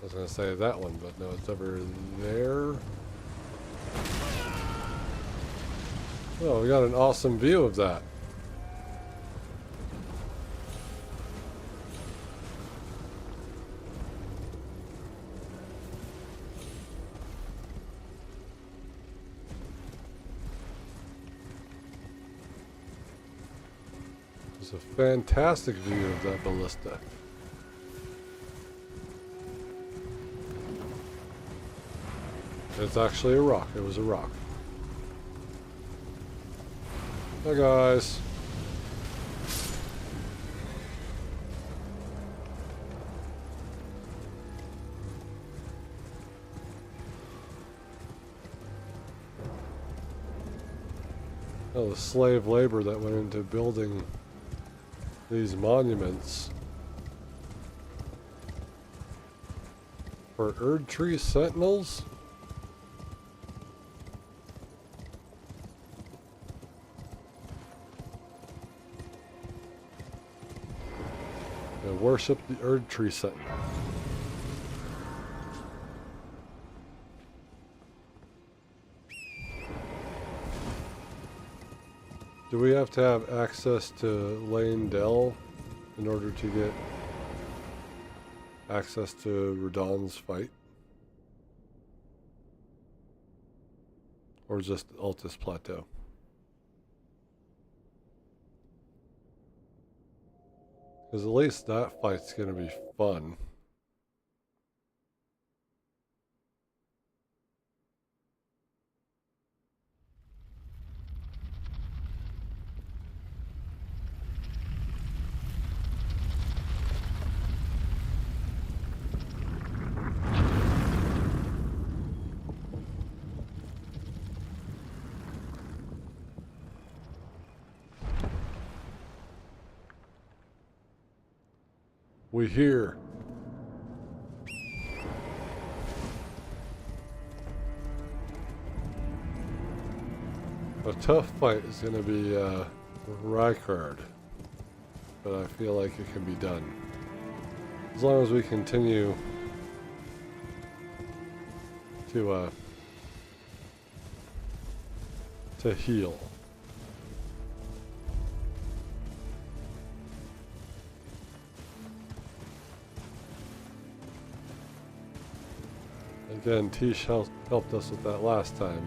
I was gonna say that one, but no, it's over there. Oh, we got an awesome view of that. It's a fantastic view of that ballista. It's actually a rock. It was a rock. Hi guys. Oh, the slave labor that went into building these monuments. For Erd Tree Sentinels? They worship the Erd Tree Sentinel. Do we have to have access to Lane Dell in order to get access to Radahn's fight? Or just Altus Plateau? Because at least that fight's going to be fun. We hear. A tough fight is going to be Rykard, but I feel like it can be done. As long as we continue to heal. Again, Tish helped us with that last time.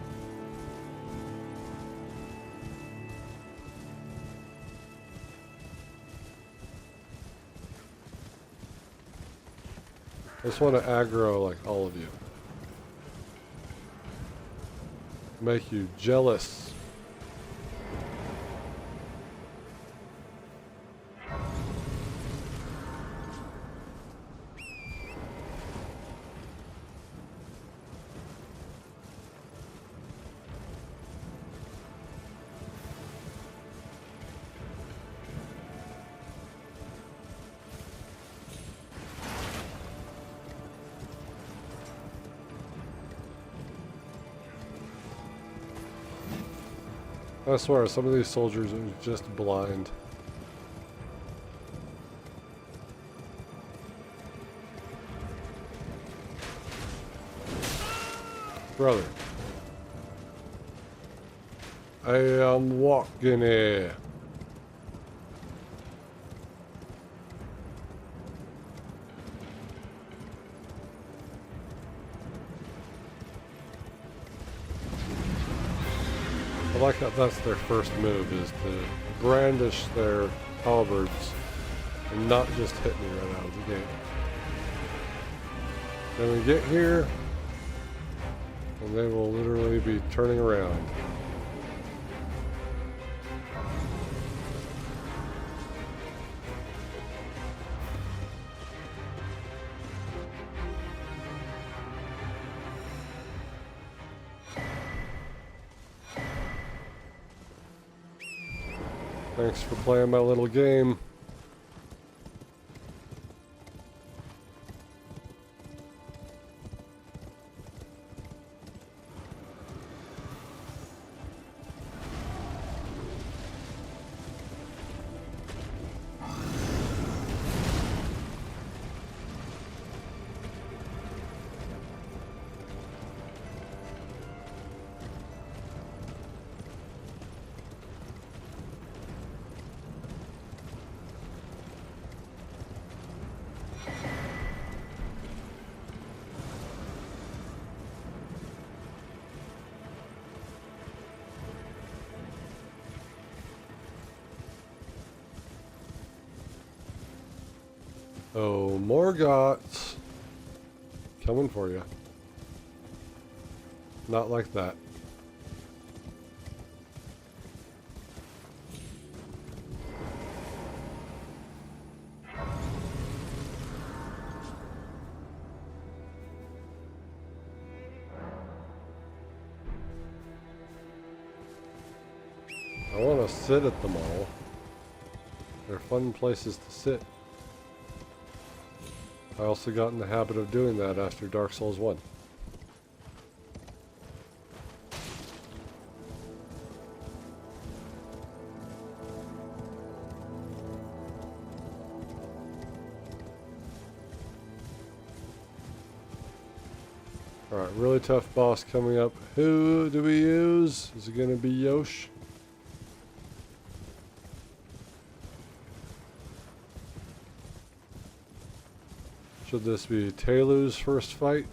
I just want to aggro like all of you. Make you jealous. I swear, some of these soldiers are just blind. Brother. I am walking here. I like how that's their first move, is to brandish their halberds and not just hit me right out of the gate. Then we get here, and they will literally be turning around. Thanks for playing my little game. Oh, Morgoth's coming for you. Not like that. want to sit at them all. They're fun places to sit. I also got in the habit of doing that after Dark Souls 1. Alright, really tough boss coming up. Who do we use? Is it going to be Yosh? Should this be Telu's first fight?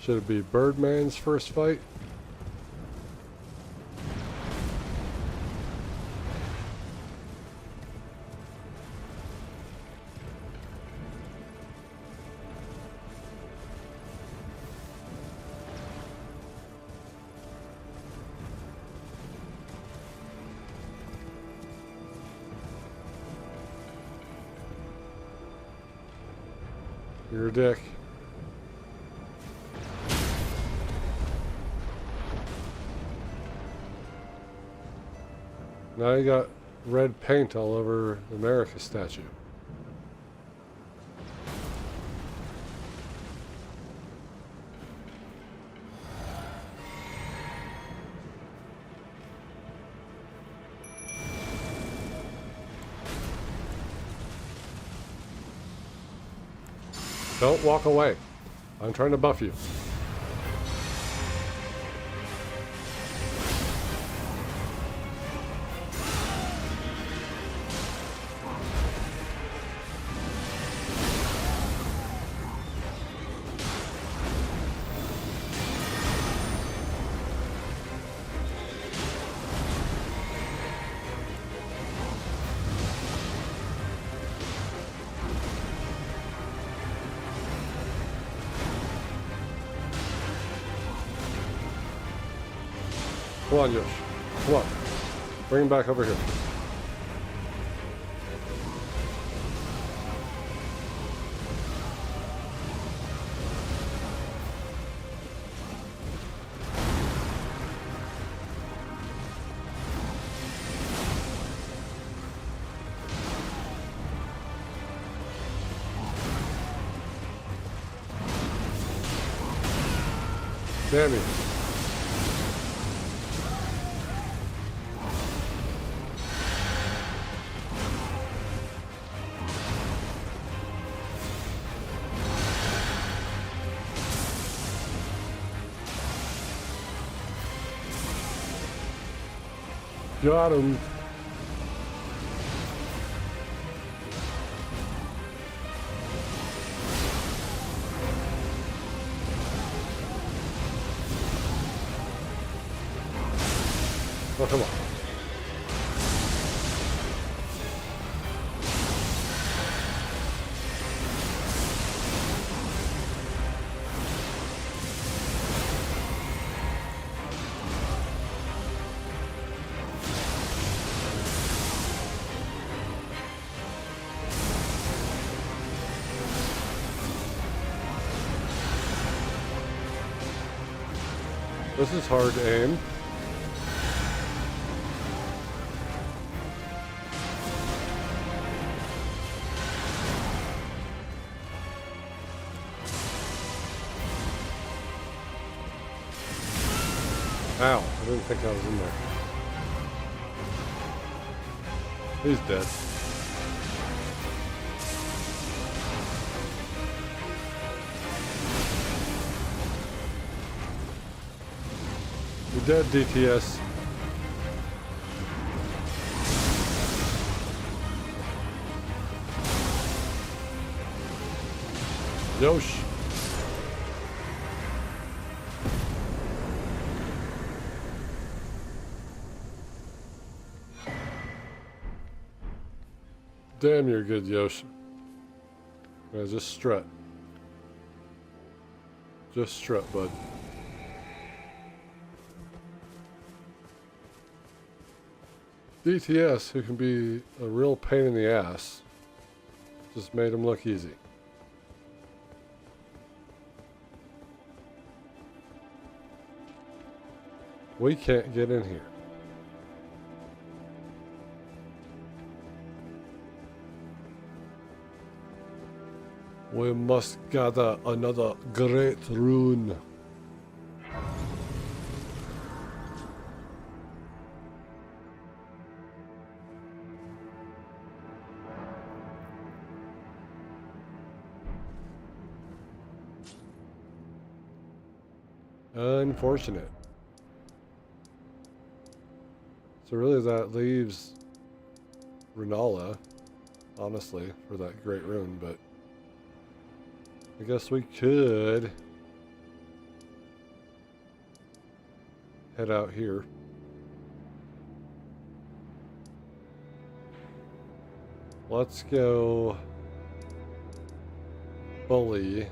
Should it be Birdman's first fight? You're a dick. Now you got red paint all over the America statue. Don't walk away. I'm trying to buff you. Come on, Yosh. Come on. Bring him back over here. Damn you. Got him. Oh, come on. This is hard to aim. Ow, I didn't think I was in there. He's dead. You're dead, DTS. Yosh. Damn, you're good, Yosh. Now just strut. Just strut, bud. DTS, who can be a real pain in the ass, just made him look easy. We can't get in here. We must gather another great rune. Unfortunate. So really that leaves Renala, honestly, for that great rune, but I guess we could head out here. Let's go bully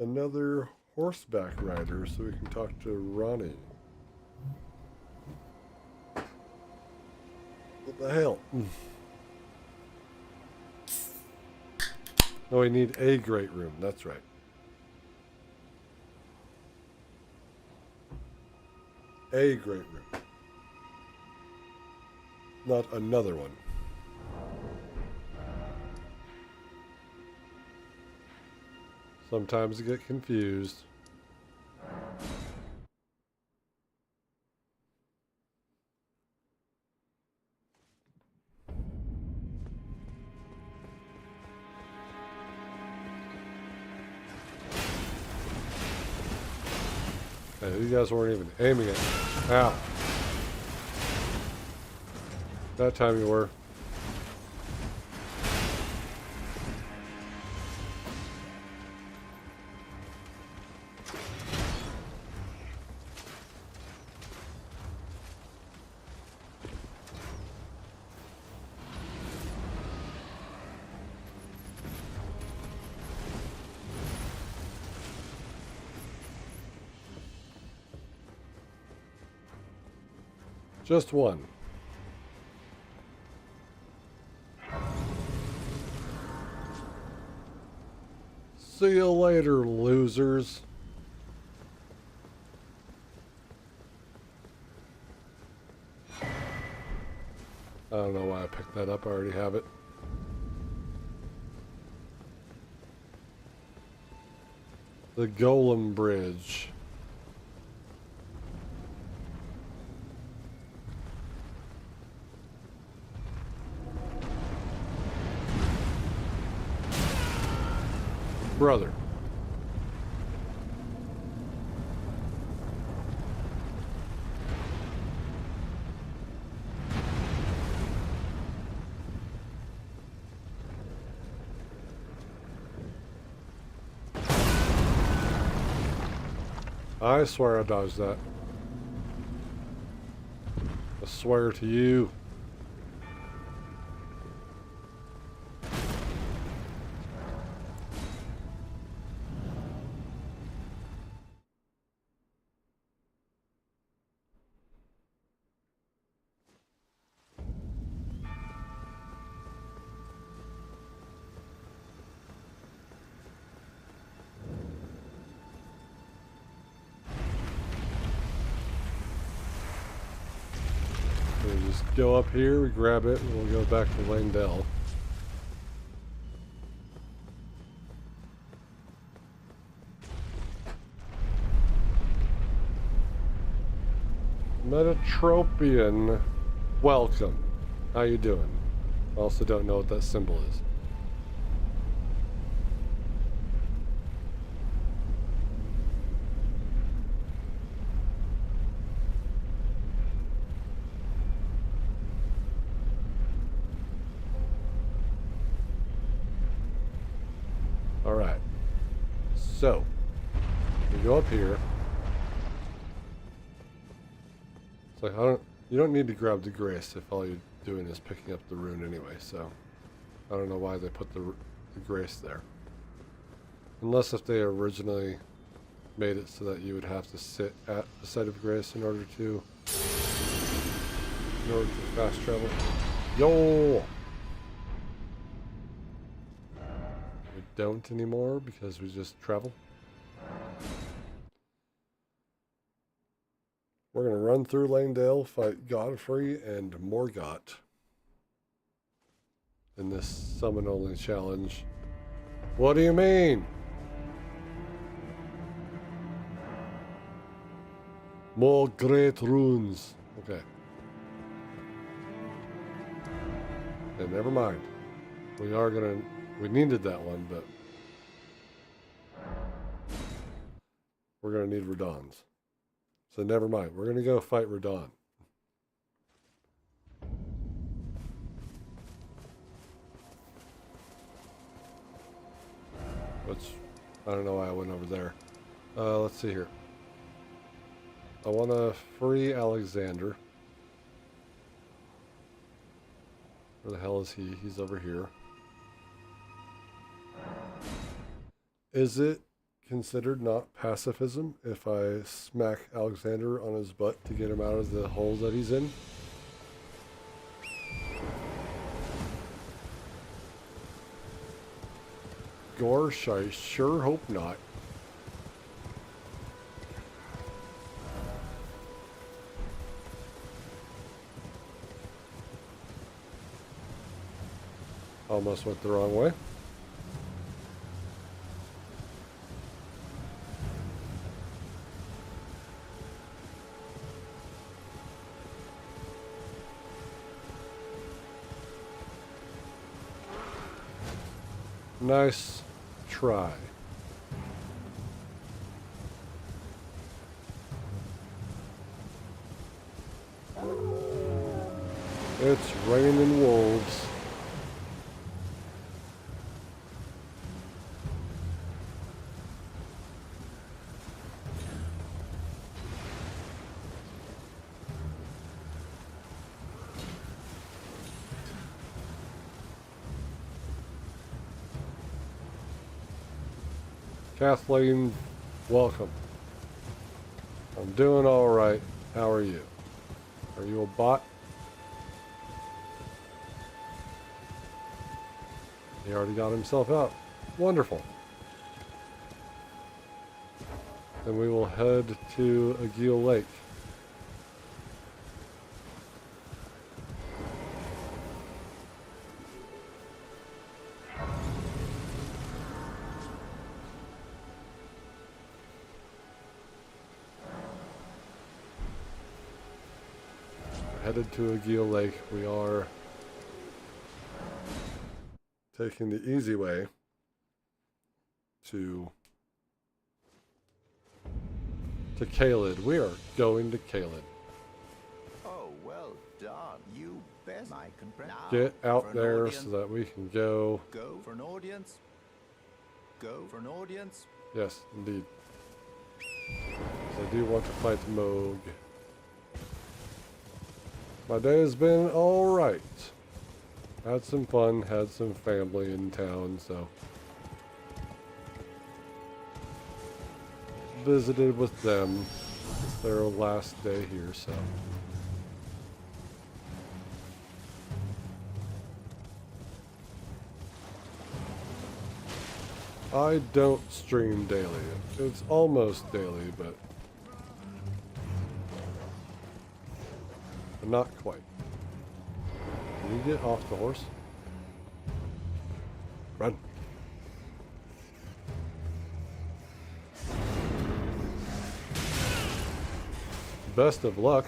another horseback rider so we can talk to Ronnie. What the hell? No, we need a great room. That's right. A great room. Not another one. Sometimes I get confused. Hey, you guys weren't even aiming at me. Ow. That time you were. Just one. See you later, losers. I don't know why I picked that up. I already have it. The Golem Bridge. Brother. I swear I dodged that. I swear to you. We just go up here, we grab it, and we'll go back to Landell. Metatropian, welcome. How you doing? I also don't know what that symbol is. Alright. So, we go up here. It's like, you don't need to grab the grace if all you're doing is picking up the rune anyway, so I don't know why they put the grace there. Unless if they originally made it so that you would have to sit at the site of grace in order to fast travel. Yo! We don't anymore because we just travel. We're going to run through Langdale, fight Godfrey and Morgott in this summon only challenge. What do you mean? More great runes. Okay. And never mind. We needed that one, but we're gonna need Radon's. So never mind. We're gonna go fight Radon. Which, I don't know why I went over there. Let's see here. I want to free Alexander. Where the hell is he? He's over here. Is it considered not pacifism if I smack Alexander on his butt to get him out of the hole that he's in? Gosh, I sure hope not. Almost went the wrong way. Nice try. It's raining wolves. Kathleen, welcome. I'm doing all right. How are you? Are you a bot? He already got himself out. Wonderful. Then we will head to Aguil Lake. Headed to Aguil Lake. We are taking the easy way to Caelid. We are going to Caelid. Oh, well done. You best. I can Get out there so that we can go. Go for an audience. Go for an audience. Yes, indeed. So I do want to fight Moog. My day has been alright. Had some fun, had some family in town, so visited with them. It's their last day here, so I don't stream daily. It's almost daily, but not quite. Can you get off the horse? Run. Best of luck.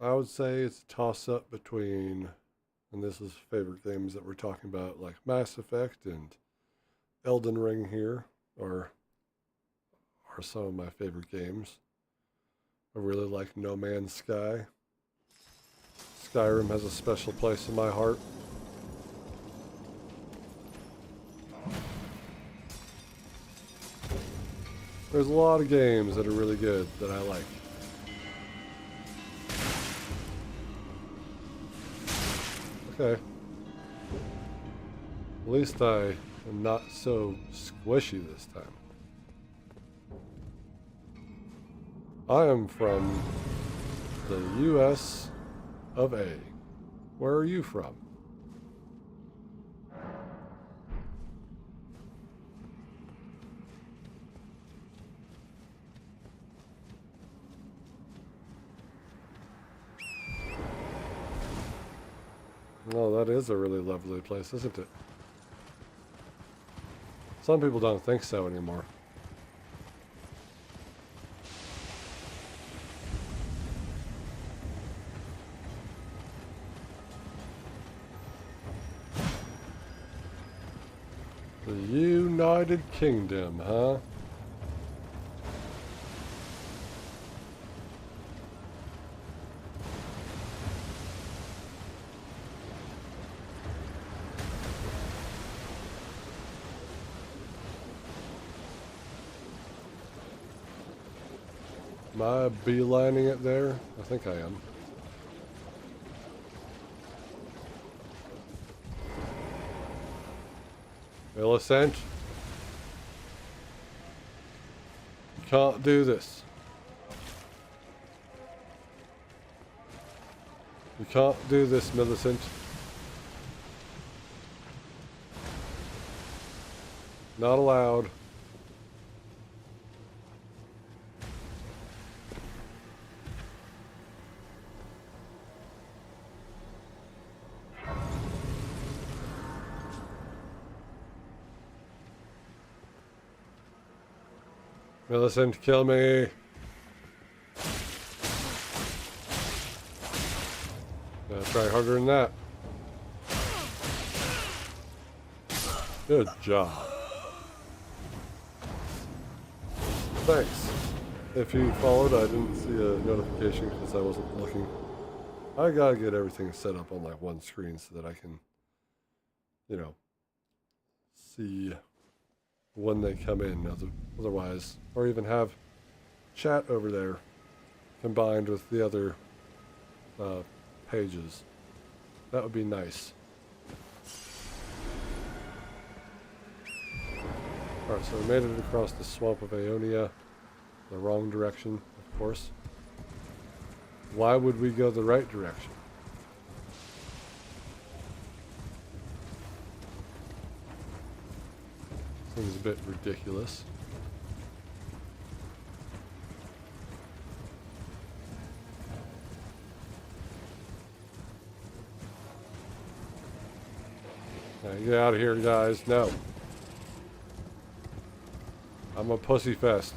I would say it's a toss-up between, and this is favorite games that we're talking about, like Mass Effect and Elden Ring here, are some of my favorite games. I really like No Man's Sky. Skyrim has a special place in my heart. There's a lot of games that are really good that I like. Okay. At least I am not so squishy this time. I am from The U.S. of A. Where are you from? Well, that is a really lovely place, isn't it? Some people don't think so anymore. The United Kingdom, huh? Am I beelining it there? I think I am. Millicent? You can't do this. You can't do this, Millicent. Not allowed. Millicent, kill me. Gotta try harder than that. Good job. Thanks. If you followed, I didn't see a notification because I wasn't looking. I gotta get everything set up on like one screen so that I can, you know, see when they come in. Otherwise, or even have chat over there combined with the other pages. That would be nice. Alright, so we made it across the swamp of Ionia. The wrong direction, of course. Why would we go the right direction? Seems a bit ridiculous. Alright, get out of here, guys. No. I'm a pussy fest.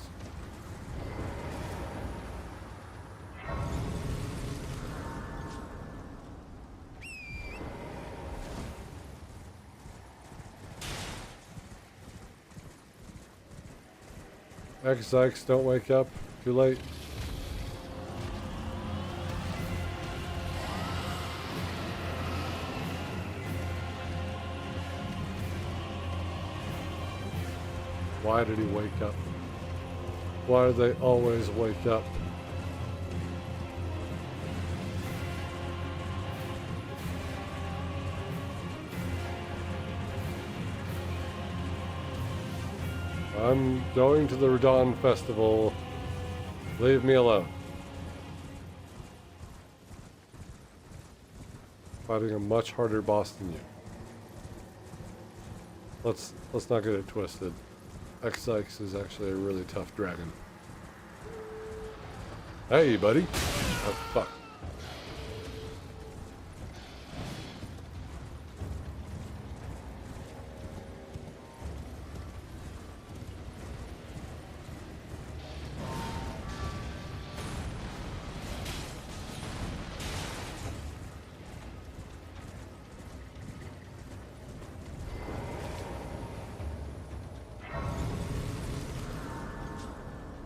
X, don't wake up. Too late. Why did he wake up? Why do they always wake up? I'm going to the Radon Festival. Leave me alone. Fighting a much harder boss than you. Let's not get it twisted. X is actually a really tough dragon. Hey, buddy. Oh, fuck.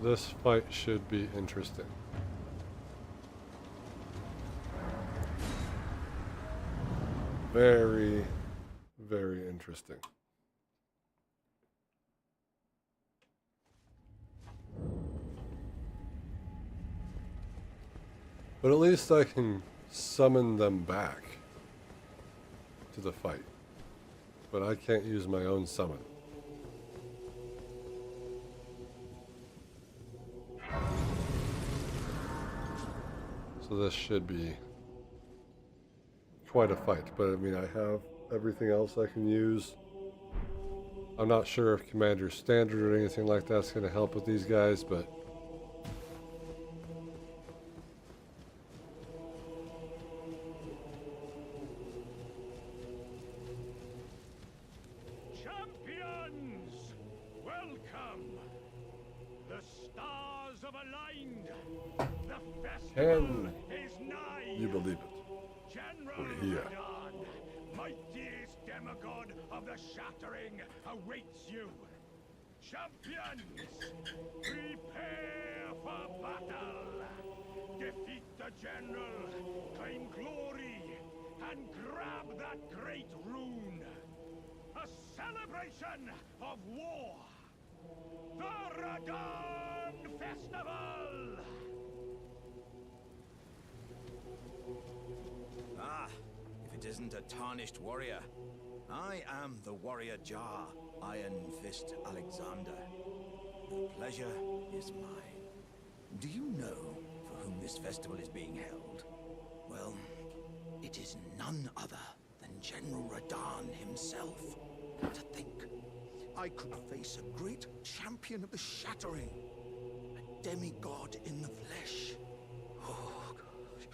This fight should be interesting. Very, very interesting. But at least I can summon them back to the fight. But I can't use my own summon. So this should be quite a fight. But I mean, I have everything else I can use. I'm not sure if Commander Standard or anything like that's going to help with these guys, but Champions, welcome. The stars have aligned. The festival is nigh. you believe it? General We're here. Radon, mightiest demigod of the shattering, awaits you. Champions, prepare for battle. Defeat the general, claim glory, and grab that great rune. A celebration of war. The Radon Festival! Ah, if it isn't a tarnished warrior. I am the warrior Jar, Iron Fist Alexander. The pleasure is mine. Do you know for whom this festival is being held? Well, it is none other than General Radon himself. To think, I could face a great champion of the shattering, a demigod in the flesh. Oh, God.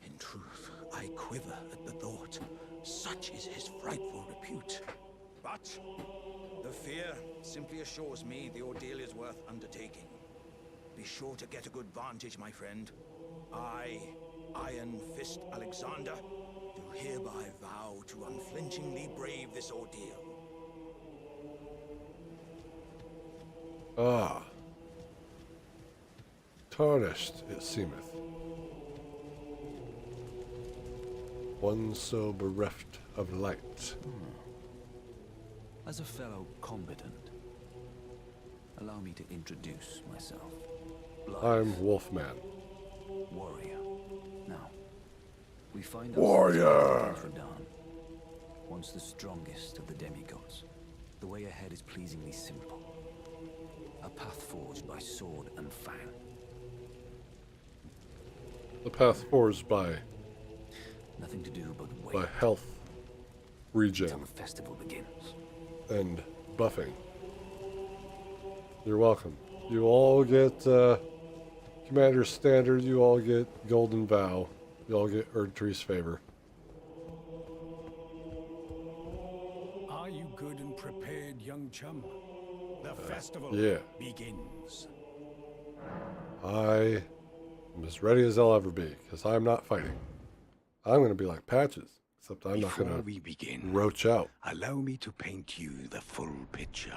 In truth, I quiver at the thought. Such is his frightful repute. But the fear simply assures me the ordeal is worth undertaking. Be sure to get a good vantage, my friend. I, Iron Fist Alexander, do hereby vow to unflinchingly brave this ordeal. Ah. Tarnished, it seemeth. One so bereft of light. As a fellow combatant, allow me to introduce myself. I'm Wolfman. Warrior. Now, we find Warrior! ourselves in Radon, once the strongest of the demigods. The way ahead is pleasingly simple. A path forged by sword and fang. The path forged by Nothing to do but wait health, till regen, the festival begins. and buffing. You're welcome. You all get Commander Standard, you all get Golden Vow, you all get Erdtree's Favor. Are you good and prepared, young chum? The festival yeah. begins. I am as ready as I'll ever be, because I'm not fighting. I'm going to be like Patches, except I'm not Before going we to begin, roach out. allow me to paint you the full picture.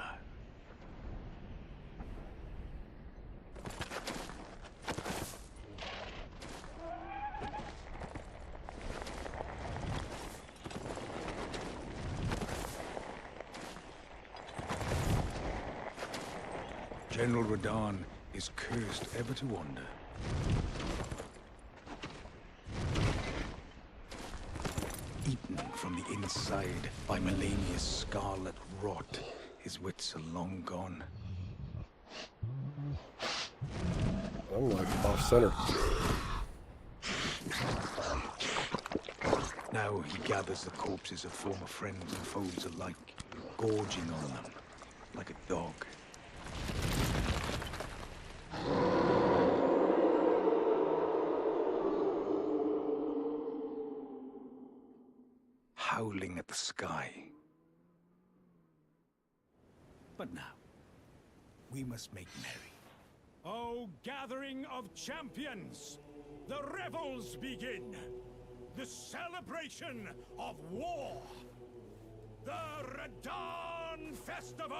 General Radon is cursed ever to wander. Eaten from the inside by Melania's scarlet rot, his wits are long gone. I'm like off center. Now he gathers the corpses of former friends and foes alike, gorging on them like a dog. Howling at the sky. But now, we must make merry. O gathering of champions, the revels begin. The celebration of war. The Radon Festival!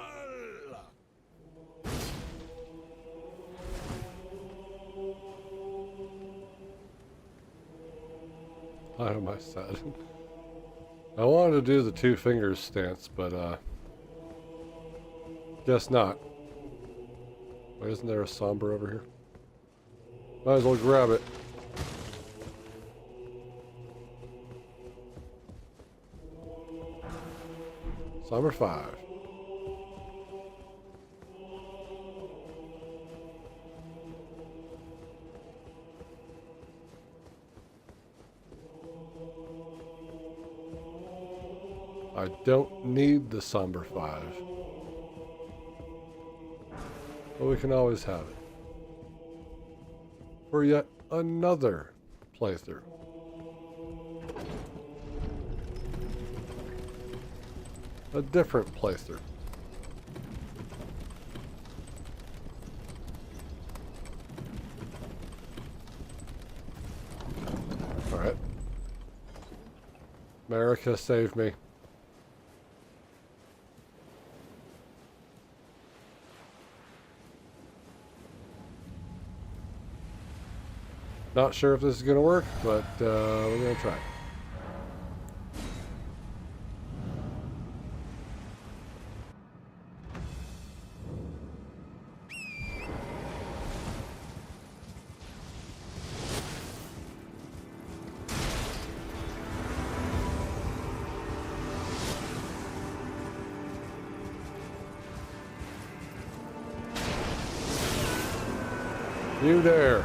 Why am I sad? I wanted to do the two fingers stance, but guess not. Why isn't there a somber over here? Might as well grab it. Somber 5. I don't need the Somber 5. But we can always have it. For yet another playthrough. A different playthrough. Alright. America, save me. Not sure if this is going to work, but we're going to try. You there.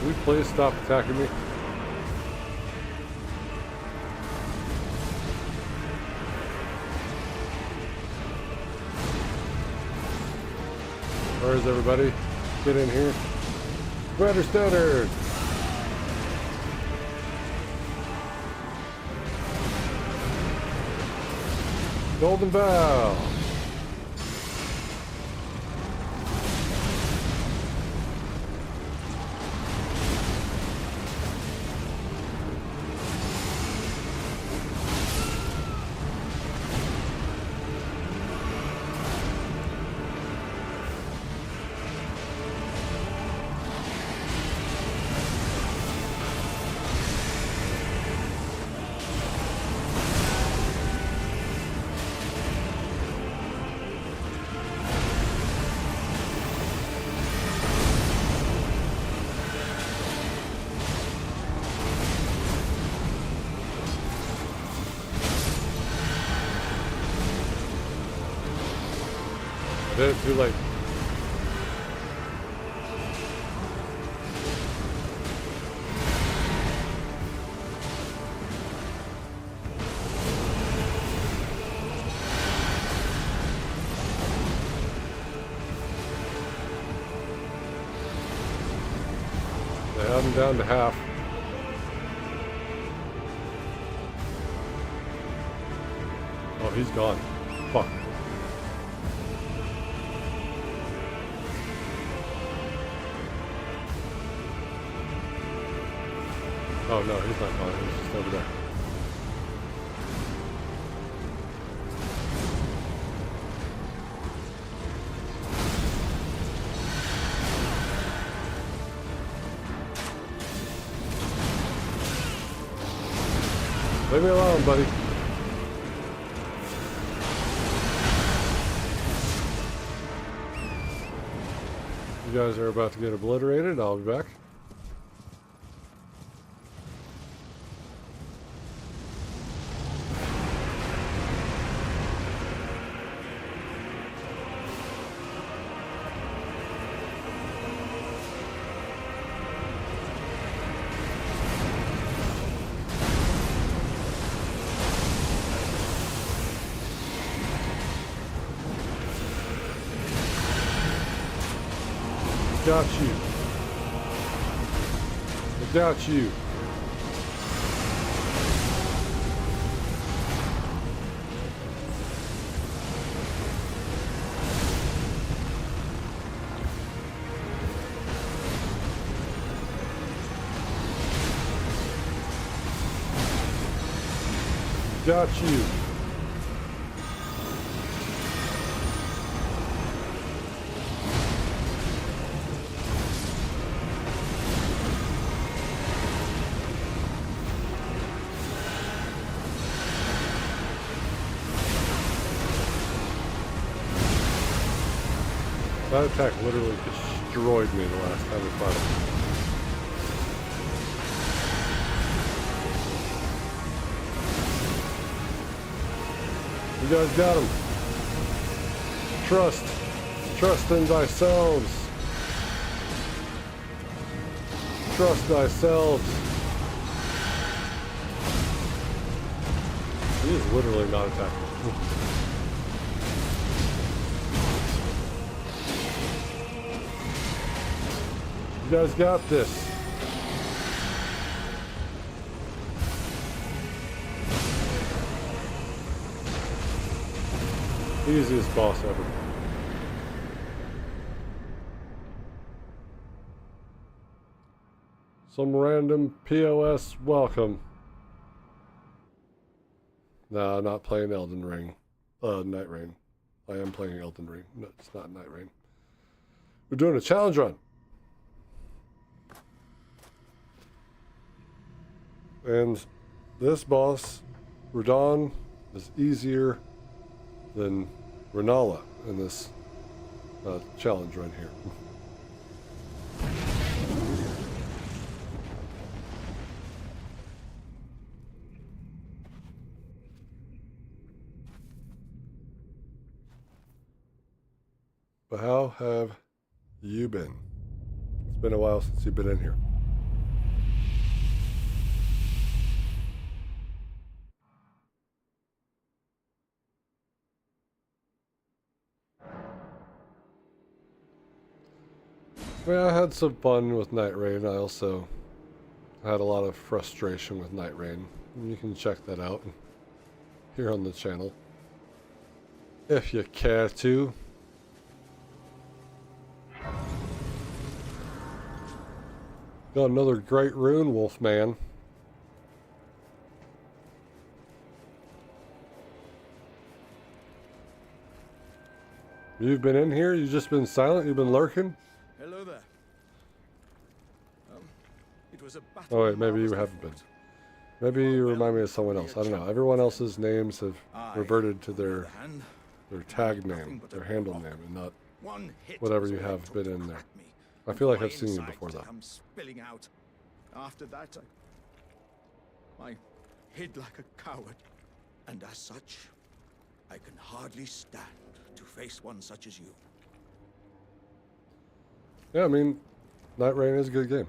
Will you please stop attacking me? Where is everybody? Get in here. Spreader stutter! Golden Bow! Did it too late. They had him down to half. Oh, he's gone. Fuck. Oh no, he's not gone. He's just over there. Leave me alone, buddy. You guys are about to get obliterated. I'll be back. Got you. I got you. Got you. That attack literally destroyed me the last time we fought him. You guys got him. Trust. Trust in thyselves. Trust thyself. He is literally not attacking. You guys got this. Easiest boss ever. Some random POS welcome. No, I'm not playing Elden Ring. Night Rain. I am playing Elden Ring. No, it's not Night Rain. We're doing a challenge run. And this boss, Radon, is easier than Renala in this challenge run here. But how have you been? It's been a while since you've been in here. I mean, I had some fun with Night Rain. I also had a lot of frustration with Night Rain. You can check that out here on the channel if you care to. Got another great rune, Wolfman. You've been in here? You've just been silent? You've been lurking? Hello there. It was a battle. Oh wait, maybe you haven't been. Maybe you remind me of someone else. I don't know. Everyone else's names have reverted to their tag name, their handle name, and not whatever you have been in there. I feel like I've seen you before, though. Spilling out. After that, I hid like a coward, and as such, I can hardly stand to face one such as you. Yeah, I mean, Night Rain is a good game.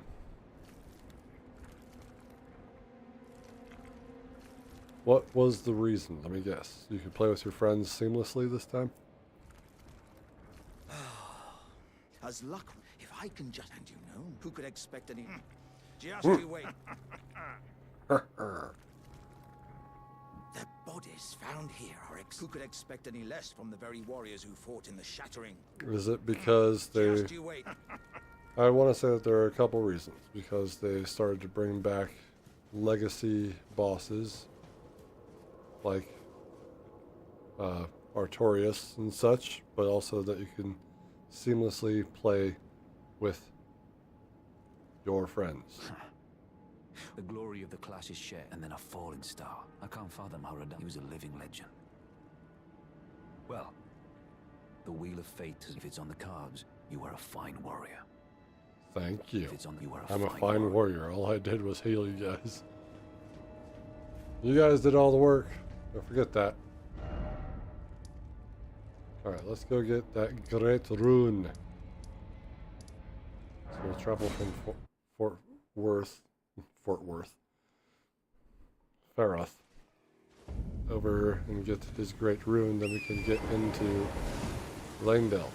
What was the reason? Let me guess. You could play with your friends seamlessly this time? As luck, if I can just, and you know, who could expect any? Just you wait. The bodies found here are who could expect any less from the very warriors who fought in the shattering? Is it because they... Just you wait. I want to say that there are a couple reasons. Because they started to bring back legacy bosses like Artorias and such, but also that you can seamlessly play with your friends. The glory of the clash is shared, and then a falling star. I can't fathom how Radon. He was a living legend. Well, the wheel of fate, if it's on the cards, you are a fine warrior. Thank you. If it's on, you are I'm a fine warrior. All I did was heal you guys. You guys did all the work. Don't forget that. Alright, let's go get that great rune. So we'll travel from Fort Worth, Faroth, over and get his great rune, then we can get into Langdell.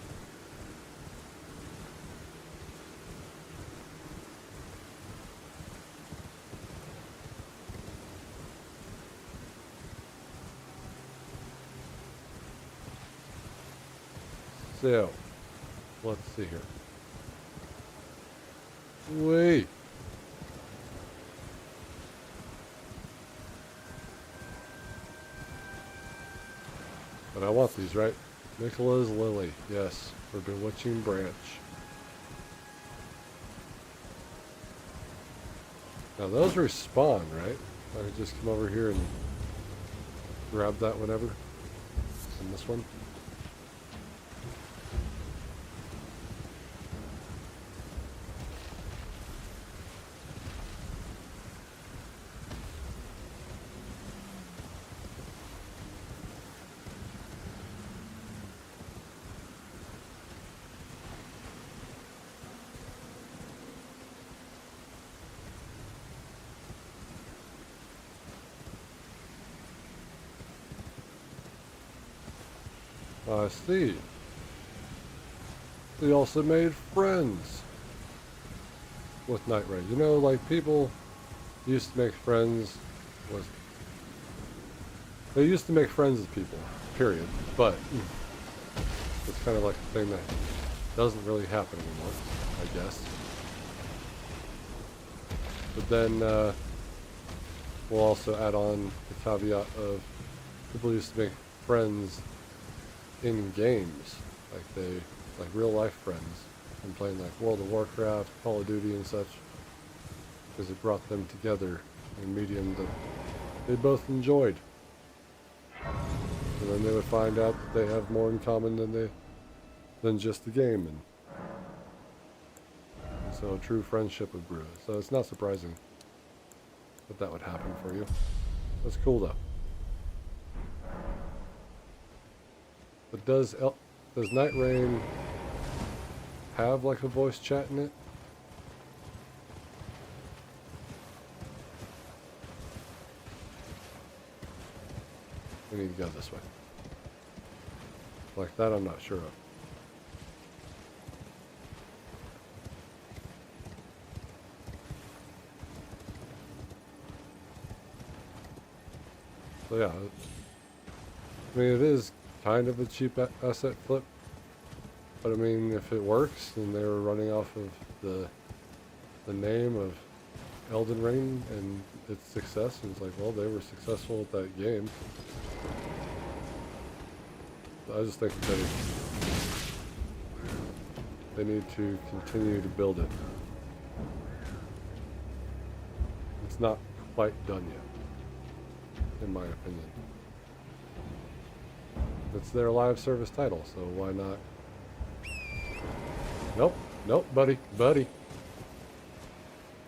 So, let's see here. Wait. But I want these, right? Nicola's Lily. Yes, for Bewitching Branch. Now those respawn, right? I could just come over here and grab that whenever. And this one. I see. They also made friends with Night Rain. You know, like people used to make friends with... They used to make friends with people, period. But it's kind of like a thing that doesn't really happen anymore, I guess. But then we'll also add on the caveat of people used to make friends in games, like real life friends, and playing like World of Warcraft, Call of Duty, and such, because it brought them together in a medium that they both enjoyed. And then they would find out that they have more in common than just the game, and so a true friendship would brew. So it's not surprising that would happen for you. That's cool though. But does Night Rain have like a voice chat in it? We need to go this way. Like that I'm not sure of. So yeah, I mean it is kind of a cheap asset flip, but I mean if it works and they were running off of the name of Elden Ring and its success, and it's like, well, they were successful at that game. So I just think that they need to continue to build it. It's not quite done yet, in my opinion. It's their live service title, so why not? Nope, nope, buddy.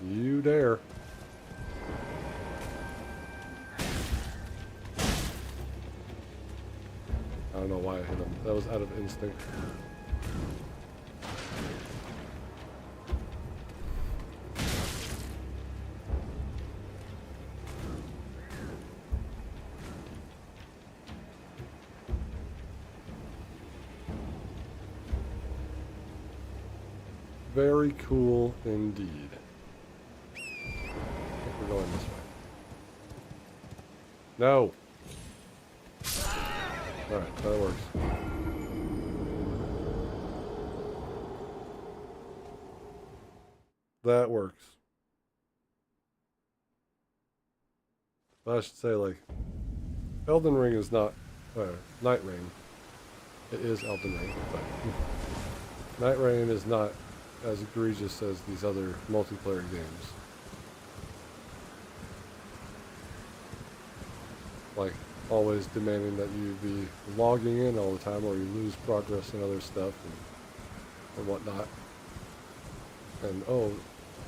You dare. I don't know why I hit him. That was out of instinct. Very cool indeed. I think we're going this way. No! Alright, that works. That works. But I should say, like, Elden Ring is not... Night Rain. It is Elden Ring, but... Night Rain is not as egregious as these other multiplayer games. Like, always demanding that you be logging in all the time or you lose progress and other stuff and whatnot. And, oh,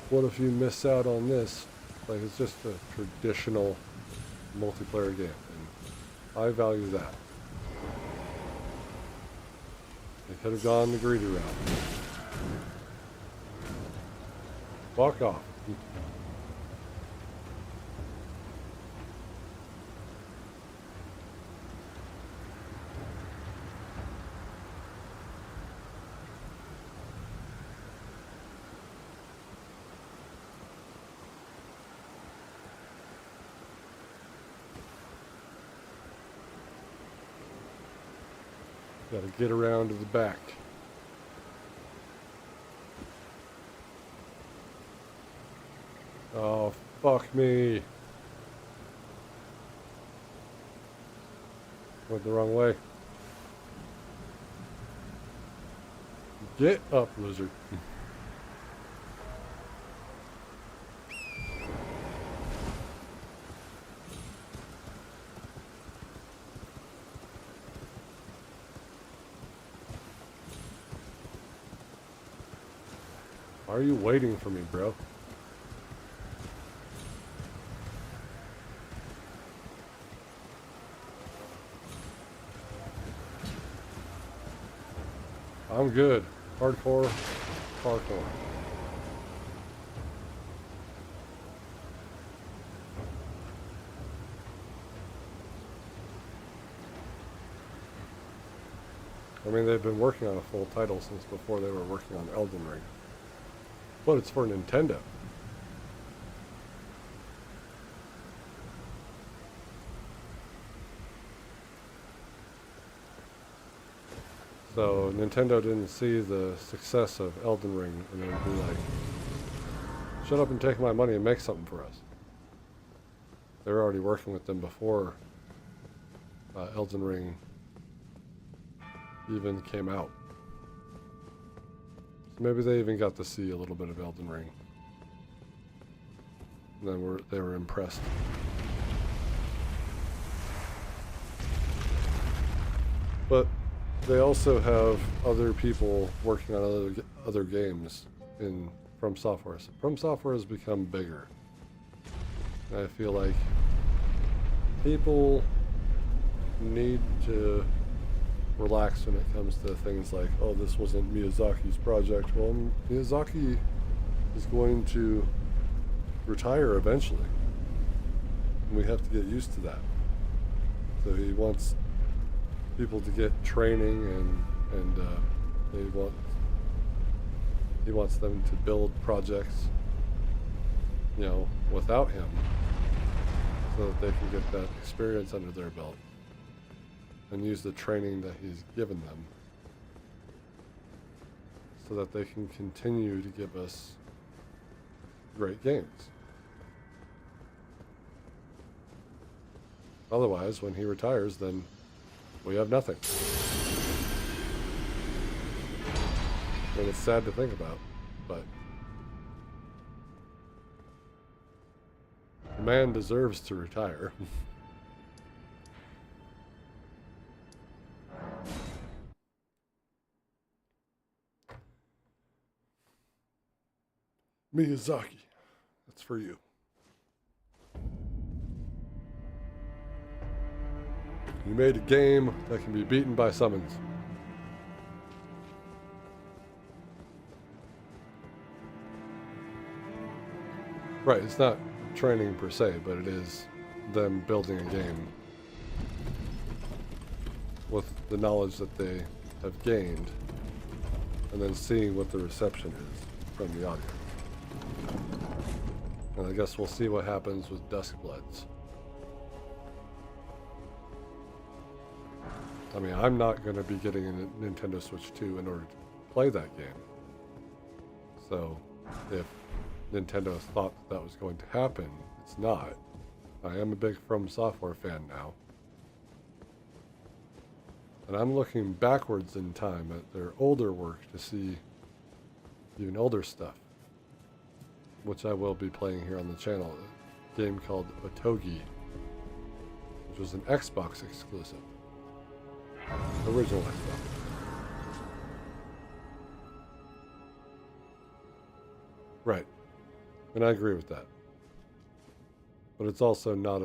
what if you miss out on this? Like, it's just a traditional multiplayer game, and I value that. They could have gone the greedy route. Walk off. Gotta get around to the back. Oh, fuck me. Went the wrong way. Get up, lizard. Why are you waiting for me, bro? I'm good. Hardcore, parkour. I mean, they've been working on a full title since before they were working on Elden Ring. But it's for Nintendo. So Nintendo didn't see the success of Elden Ring and then be like, shut up and take my money and make something for us. They were already working with them before Elden Ring even came out. So maybe they even got to see a little bit of Elden Ring. And then they were impressed. But they also have other people working on other games in From Software. So From Software has become bigger. And I feel like people need to relax when it comes to things like, oh, this wasn't Miyazaki's project. Well, Miyazaki is going to retire eventually. And we have to get used to that. So he wants people to get training and he wants them to build projects, you know, without him, so that they can get that experience under their belt and use the training that he's given them so that they can continue to give us great games. Otherwise, when he retires, then we have nothing. And it's sad to think about, but the man deserves to retire. Miyazaki, that's for you. You made a game that can be beaten by summons. Right, it's not training per se, but it is them building a game with the knowledge that they have gained and then seeing what the reception is from the audience. And I guess we'll see what happens with Duskbloods. I mean, I'm not going to be getting a Nintendo Switch 2 in order to play that game. So, if Nintendo thought that was going to happen, it's not. I am a big From Software fan now. And I'm looking backwards in time at their older work to see even older stuff, which I will be playing here on the channel. A game called Otogi, which was an Xbox exclusive. Original Xbox. Right. And I agree with that. But it's also not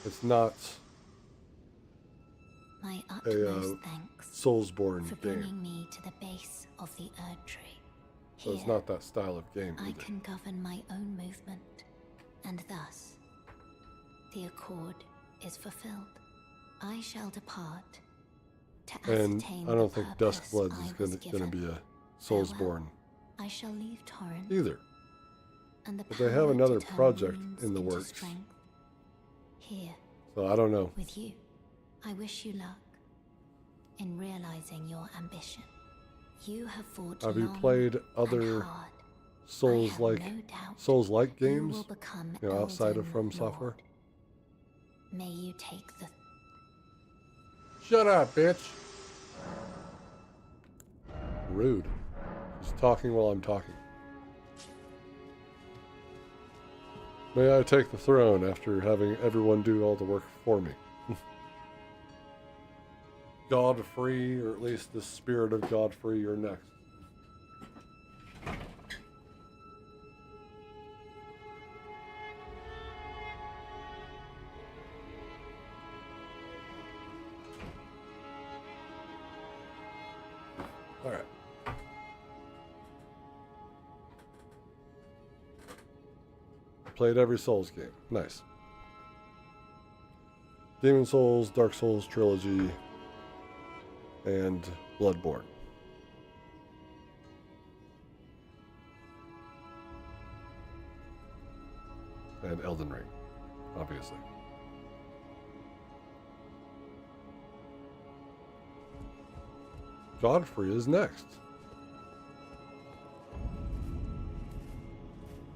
it's not My a utmost thanks Soulsborne for game. bringing me to the base of the Erd Tree. So it's Here, not that style of game I either. can govern my own movement, and thus, the accord is fulfilled. I shall depart to And ascertain I don't the think purpose Duskbloods I is was going to given. be a Farewell. Soulsborne I shall leave Torrent, either. and the But they have power to another turn project wounds in the into works. strength. Here, So I don't know. with you, I wish you luck in realizing your ambition. You have fought Have you long played and other hard. I Souls-like have no doubt Souls-like you games? will become You know, outside of Elden From Software? Lord. May you take the Shut up, bitch! Rude. She's talking while I'm talking. May I take the throne after having everyone do all the work for me? Godfrey, or at least the spirit of Godfrey, you're next. Alright. Played every Souls game. Nice. Demon Souls, Dark Souls trilogy. and Bloodborne. And Elden Ring, obviously. Godfrey is next.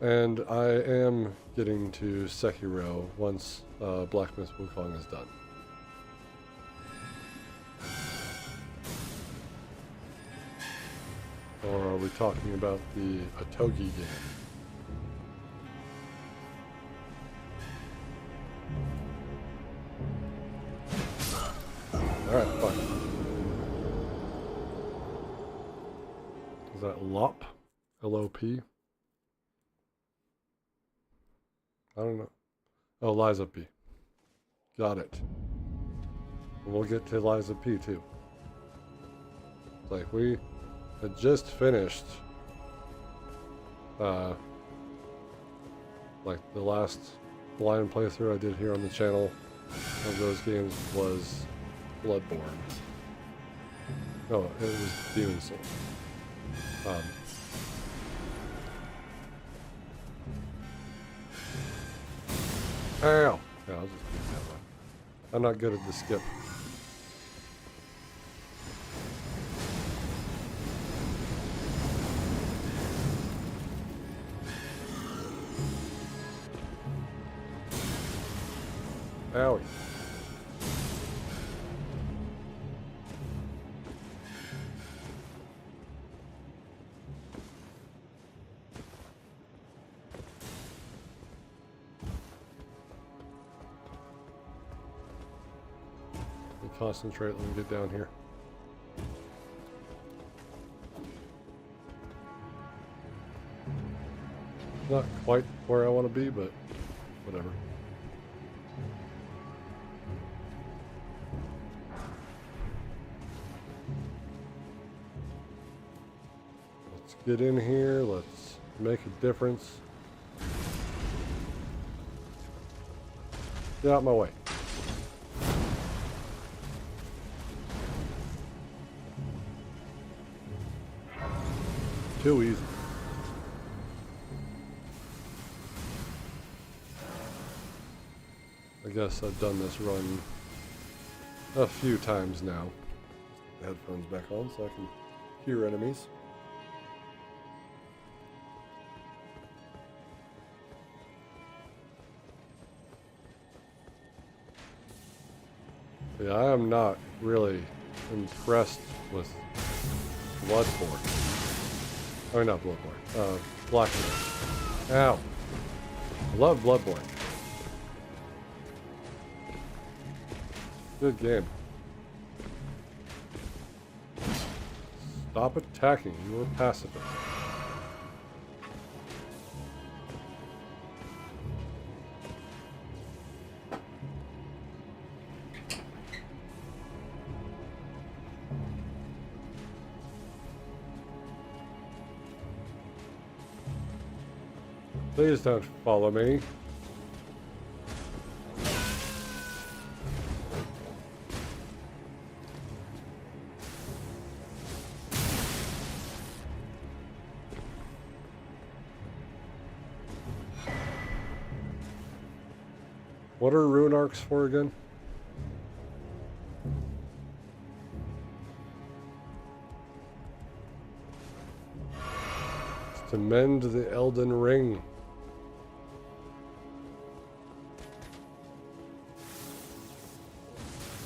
And I am getting to Sekiro once Black Myth Wukong is done. Or are we talking about the Otogi game? Alright, fine. Is that LOP? L-O-P? I don't know. Oh, Liza P. Got it. And we'll get to Liza P too. It's like we had just finished like the last blind playthrough I did here on the channel of those games was Bloodborne. No, it was Demon Souls. Ow! Yeah, I'll just do that one. I'm not good at the skip. Owie. Concentrate, let me get down here. Not quite where I want to be, but whatever. Let's get in here, let's make a difference. Get out my way. Too easy. I guess I've done this run a few times now. Put the headphones back on so I can hear enemies. Yeah, I am not really impressed with Bloodborne. I mean, not Bloodborne. Black Myth. Ow. I love Bloodborne. Good game. Stop attacking. You are pacifist. Please don't follow me. What are rune arcs for again? It's to mend the Elden Ring.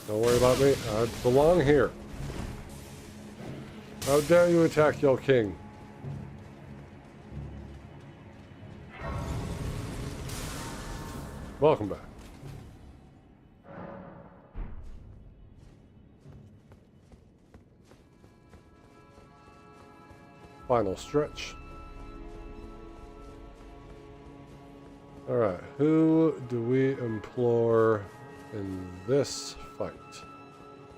Don't worry about me. I belong here. How dare you attack your king? Welcome back. Final stretch. Alright, who do we implore in this fight?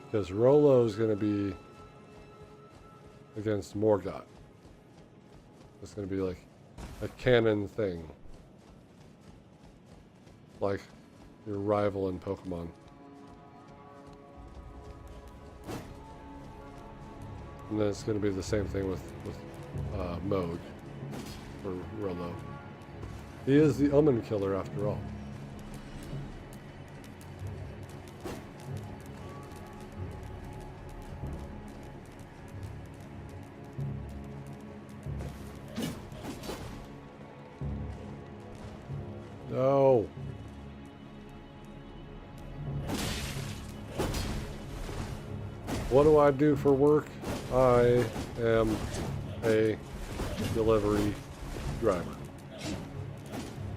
Because Rollo is going to be against Morgott. It's going to be like a canon thing. Like your rival in Pokemon. And then it's going to be the same thing with Moog for Rollo. He is the Omenkiller after all. No. What do I do for work? I am a delivery driver.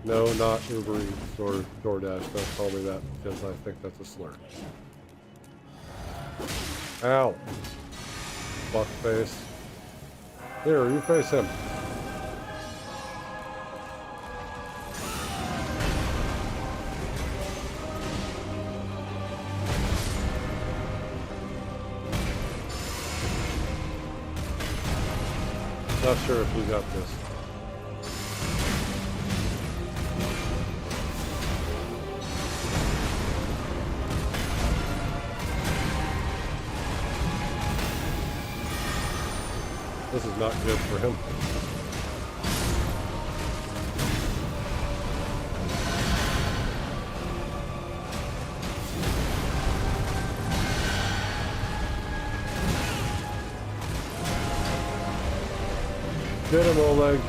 No, not Uber Eats or DoorDash. Don't call me that because I think that's a slur. Ow. Fuck face. Here, you face him. Not sure if we got this. This is not good for him. Get him, Oleg.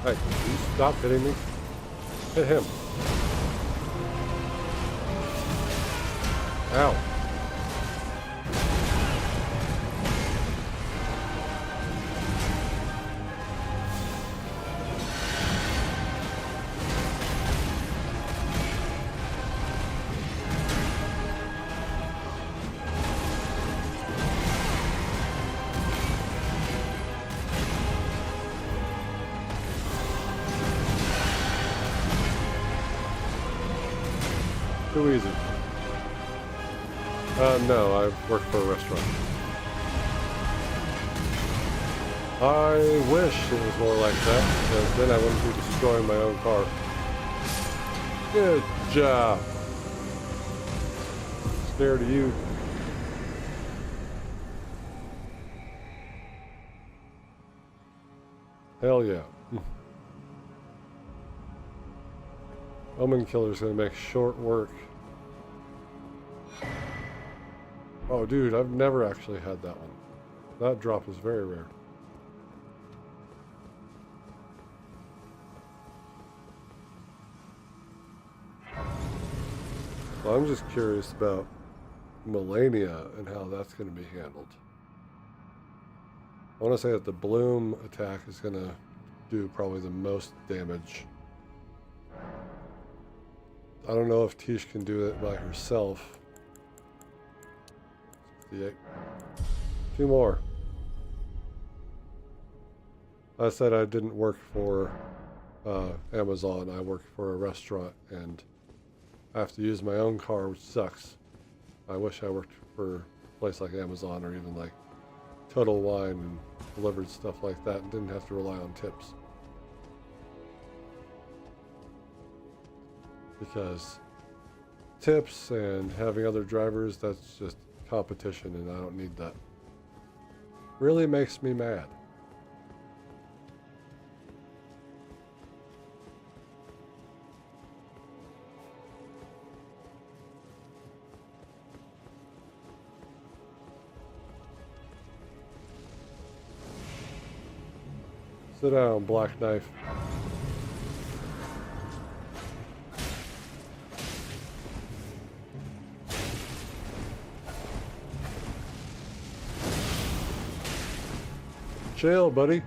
Hey, can you stop hitting me? Hit him. Ow. Too easy. No, I work for a restaurant. I wish it was more like that, because then I wouldn't be destroying my own car. Good job. Scared of you. Hell yeah. Omenkiller's gonna make short work. Oh, dude, I've never actually had that one. That drop is very rare. So I'm just curious about Melania and how that's going to be handled. I want to say that the bloom attack is going to do probably the most damage. I don't know if Tish can do it by herself. 68. 2 more. I said I didn't work for Amazon. I work for a restaurant, and I have to use my own car, which sucks. I wish I worked for a place like Amazon or even like Total Wine and delivered stuff like that and didn't have to rely on tips. Because tips and having other drivers, that's just competition, and I don't need that. Really makes me mad. Sit down, Black Knife. Chill, buddy.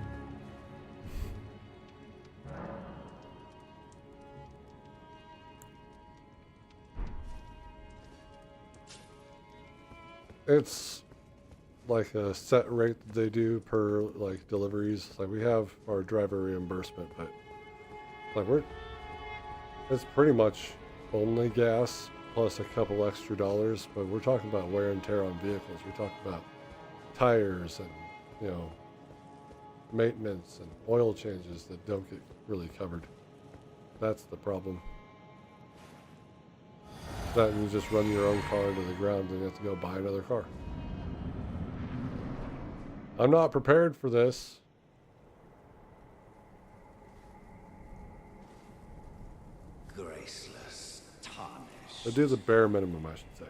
It's like a set rate that they do per like deliveries. Like we have our driver reimbursement, but like it's pretty much only gas plus a couple extra dollars, but we're talking about wear and tear on vehicles. We're talking about tires and, you know, maintenance and oil changes that don't get really covered. That's the problem. That and you just run your own car into the ground and you have to go buy another car. I'm not prepared for this. Graceless, tarnished. I do the bare minimum, I should say.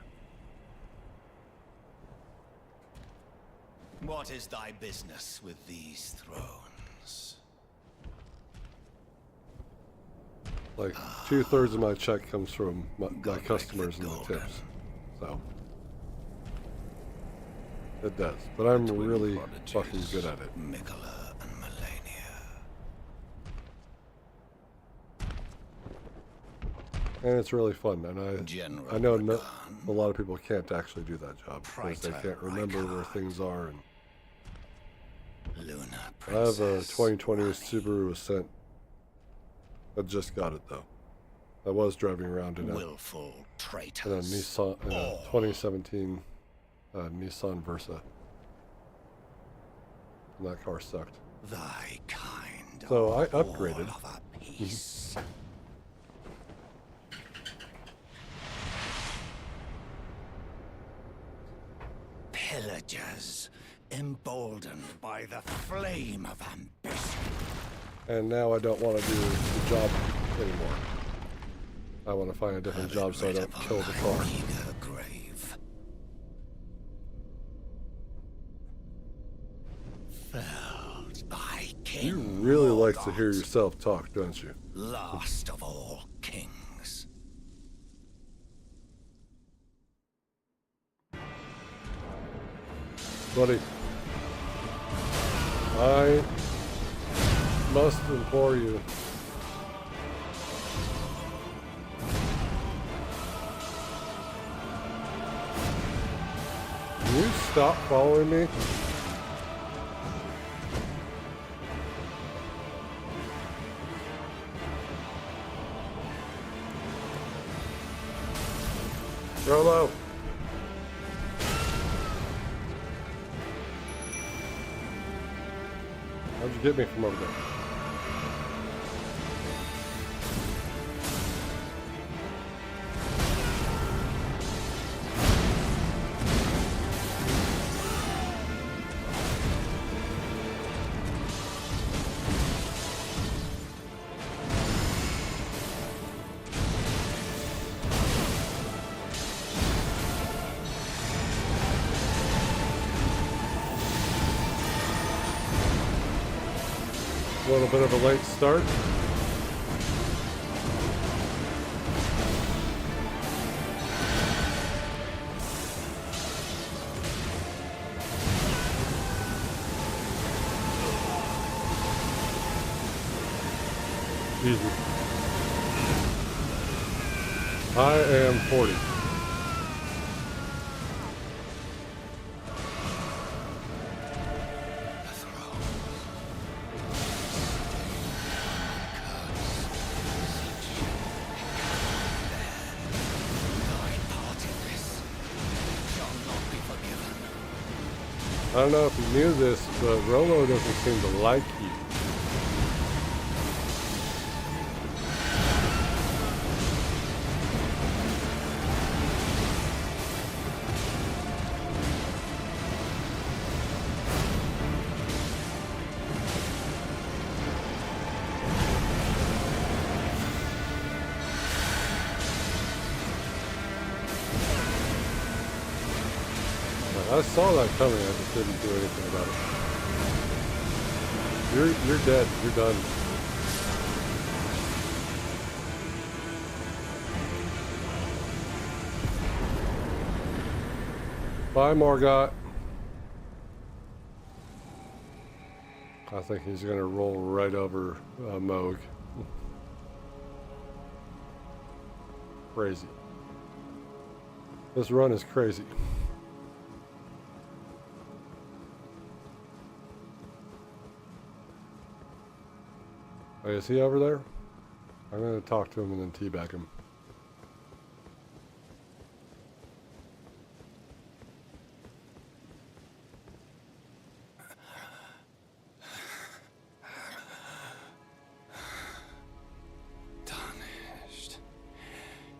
What is thy business with these thrones? Like 2/3 of my check comes from my customers and the golden. tips. So it does. But I'm really fucking good at it. Omenkiller and Melania. And it's really fun. And General I know Ragan. a lot of people can't actually do that job because they Praetor can't remember where Rykard. things are. And Luna I have a Princess 2020 Rani. Subaru Ascent. I just got it though. I was driving around in a Willful traitors. Nissan, 2017 Nissan Versa. And that car sucked. Thy kind So are I upgraded. all of a piece. Pillagers, emboldened by the flame of ambition. And now I don't want to do the job anymore. I want to find a different job so I don't kill the car. Eager grave. Felled by King You really like to Morgoth, hear yourself talk, don't you? last of all kings. Buddy, I must implore you. Can you stop following me? Rollo. How'd you get me from over there? A little bit of a late start. Easy. I am 40. I don't know if you knew this, but Rollo doesn't seem to like you. I saw that coming, I just didn't do anything about it. You're dead, you're done. Bye, Morgoth. I think he's gonna roll right over Moog. Crazy. This run is crazy. Oh, is he over there? I'm gonna talk to him and then teabag him. Tarnished.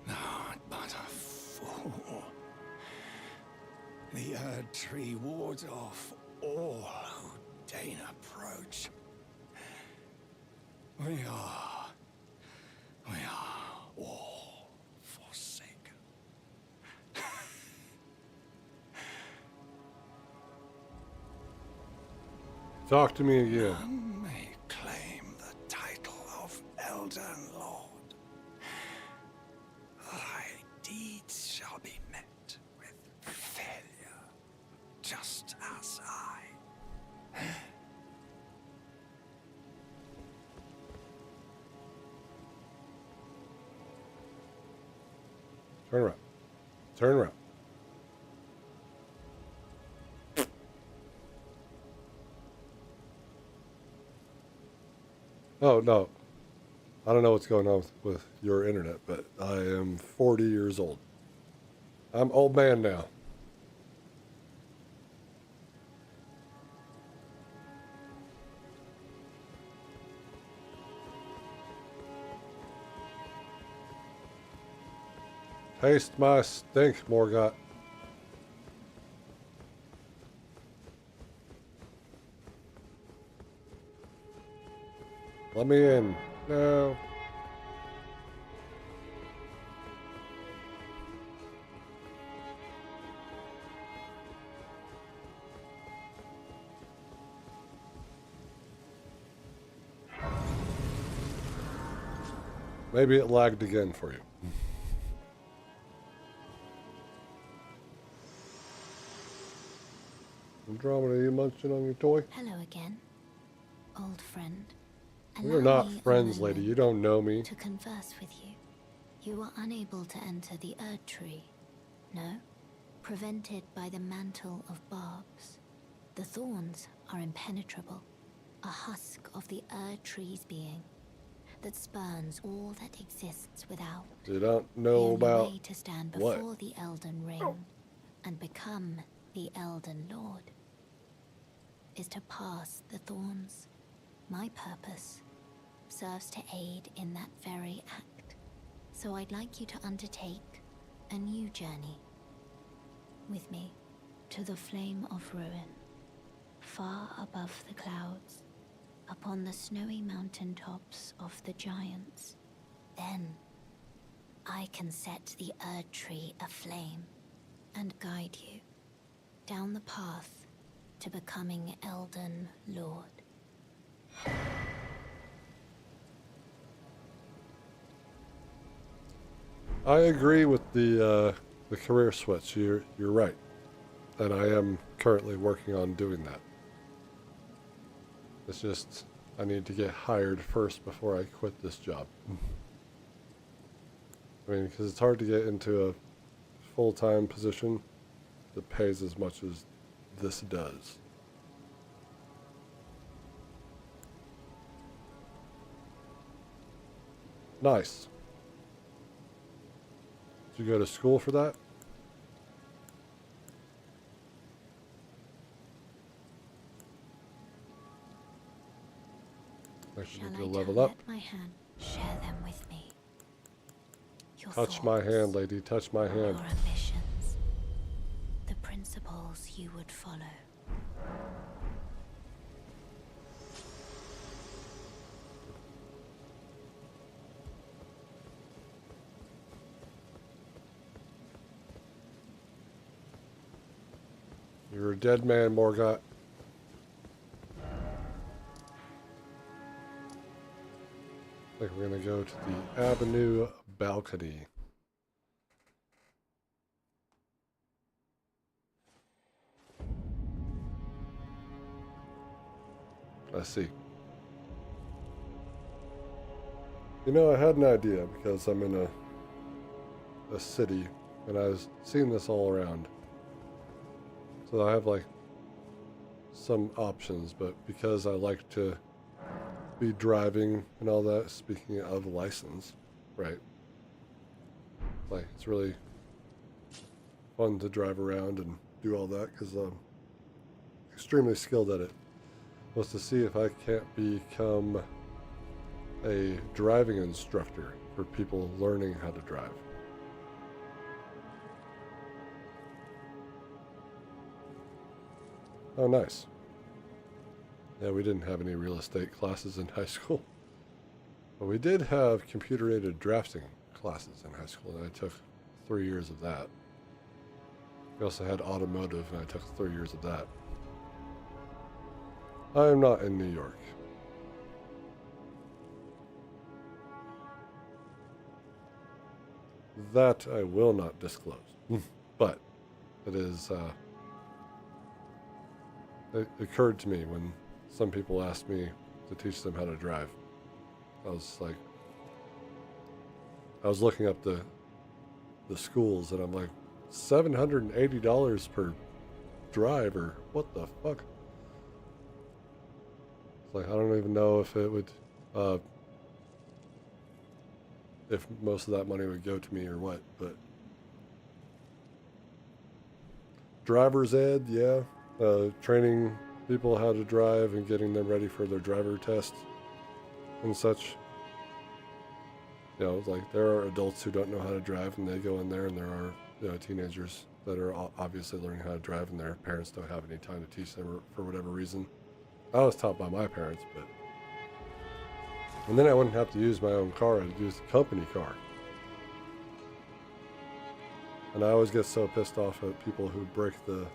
Naught but a tree wards off all who deign approach. We are all forsaken. Talk to me again. None may claim the title of Elden Lord. Thy deeds shall be met with failure, just as I. Turn around. Turn around. Oh, no. I don't know what's going on with your internet, but I am 40 years old. I'm old man now. Taste my stink, Morgott. Let me in. No. Maybe it lagged again for you. Andromeda, are you munching on your toy? Hello again, old friend. We're Allow not me a friends, lady. You don't know me. to converse with you. You were unable to enter the Erd Tree. No? Prevented by the mantle of barbs. The thorns are impenetrable. A husk of the Erd Tree's being that spurns all that exists without. You don't The know only about way to stand what? before the Elden Ring and become the Elden Lord is to pass the thorns. My purpose serves to aid in that very act. So I'd like you to undertake a new journey with me to the Flame of Ruin, far above the clouds, upon the snowy mountaintops of the giants. Then I can set the Erd Tree aflame and guide you down the path to becoming Elden Lord. I agree with the career switch. You're right, and I am currently working on doing that. It's just I need to get hired first before I quit this job. I mean, because it's hard to get into a full-time position that pays as much as this does. Nice. Did you go to school for that? Actually, Shall need I to level turn up. at my hand? Share them with me. Your Touch my thoughts, hand, lady. Touch my hand. your ambitions, the principles you would follow. You're a dead man, Morgott. I think we're going to go to the Avenue balcony. Let's see. You know, I had an idea because I'm in a city and I've seen this all around. So I have like some options, but because I like to be driving and all that, speaking of license, right? Like, it's really fun to drive around and do all that because I'm extremely skilled at it. Was to see if I can't become a driving instructor for people learning how to drive. Oh, nice. Yeah, we didn't have any real estate classes in high school. But we did have computer-aided drafting classes in high school, and I took 3 years of that. We also had automotive, and I took 3 years of that. I am not in New York. That I will not disclose. But it is, it occurred to me when some people asked me to teach them how to drive. I was looking up the schools, and I'm like, $780 per driver. What the fuck? It's like, I don't even know if it would, if most of that money would go to me or what, but driver's ed, yeah. Training people how to drive and getting them ready for their driver test and such. You know, like, there are adults who don't know how to drive, and they go in there, and there are, you know, teenagers that are obviously learning how to drive, and their parents don't have any time to teach them for whatever reason. I was taught by my parents, but... And then I wouldn't have to use my own car. I'd use the company car. And I always get so pissed off at people who break the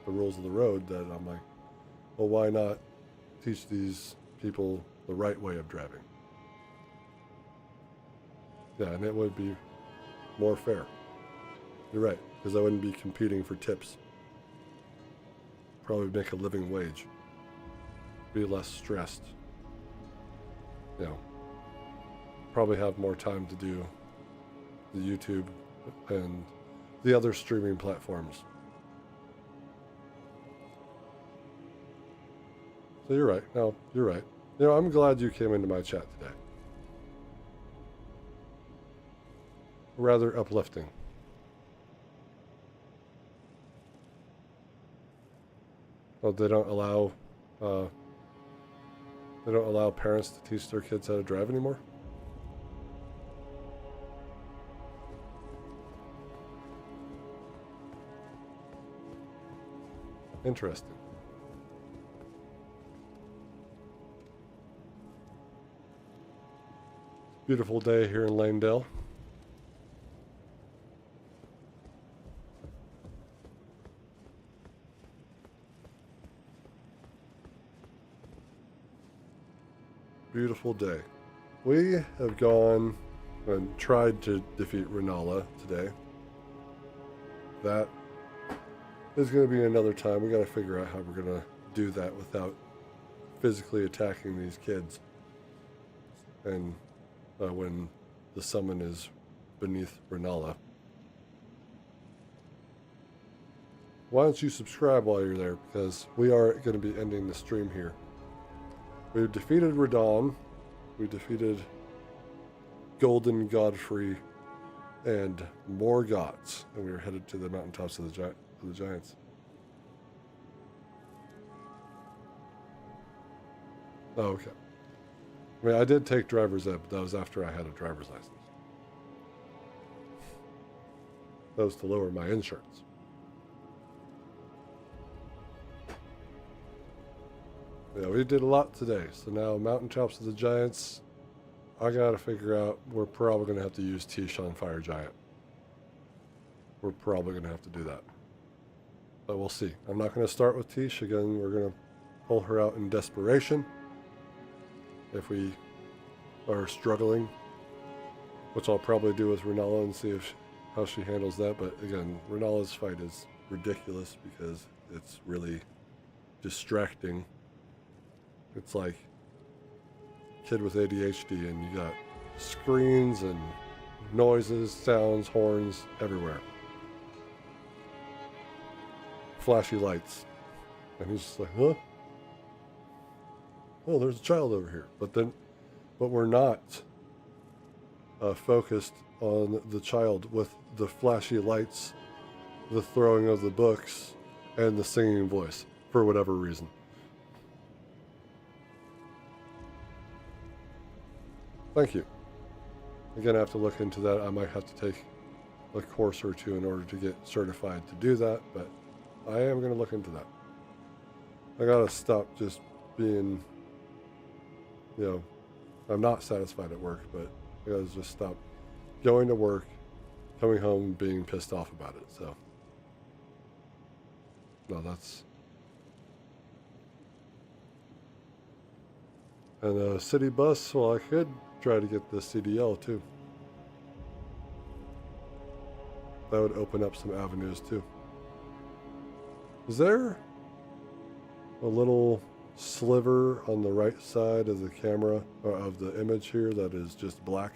rules of the road that I'm like, well, why not teach these people the right way of driving? Yeah, and it would be more fair. You're right, because I wouldn't be competing for tips. Probably make a living wage. Be less stressed. You know, probably have more time to do the YouTube and the other streaming platforms. So you're right. No, you're right. You know, I'm glad you came into my chat today. Rather uplifting. Oh, they don't allow parents to teach their kids how to drive anymore? Interesting. Beautiful day here in Lanedale. Beautiful day. We have gone and tried to defeat Renala today. That is going to be another time. We got to figure out how we're going to do that without physically attacking these kids. And when the summon is beneath Renala. Why don't you subscribe while you're there, because we are going to be ending the stream here. We've defeated Radon, we defeated Golden Godfrey, and more gods, and we are headed to the mountaintops of the giants. Oh, okay. I mean, I did take driver's ed, but that was after I had a driver's license. That was to lower my insurance. Yeah, we did a lot today. So now mountaintops of the giants, I gotta figure out, we're probably gonna have to use Tish on Fire Giant. We're probably gonna have to do that. But we'll see. I'm not gonna start with Tish. Again, we're gonna pull her out in desperation. If we are struggling, which I'll probably do with Renala and see how she handles that. But again, Renala's fight is ridiculous because it's really distracting. It's like kid with ADHD, and you got screens and noises, sounds, horns everywhere. Flashy lights. And he's just like, huh? Oh, there's a child over here. But we're not focused on the child with the flashy lights, the throwing of the books, and the singing voice, for whatever reason. Thank you. Again, I have to look into that. I might have to take a course or two in order to get certified to do that, but I am going to look into that. I gotta stop just being, you know, I'm not satisfied at work, but I gotta just stop going to work, coming home, and being pissed off about it. So, no, that's. And a city bus, well, I could try to get the CDL too. That would open up some avenues too. Is there a little sliver on the right side of the camera, or of the image here, that is just black?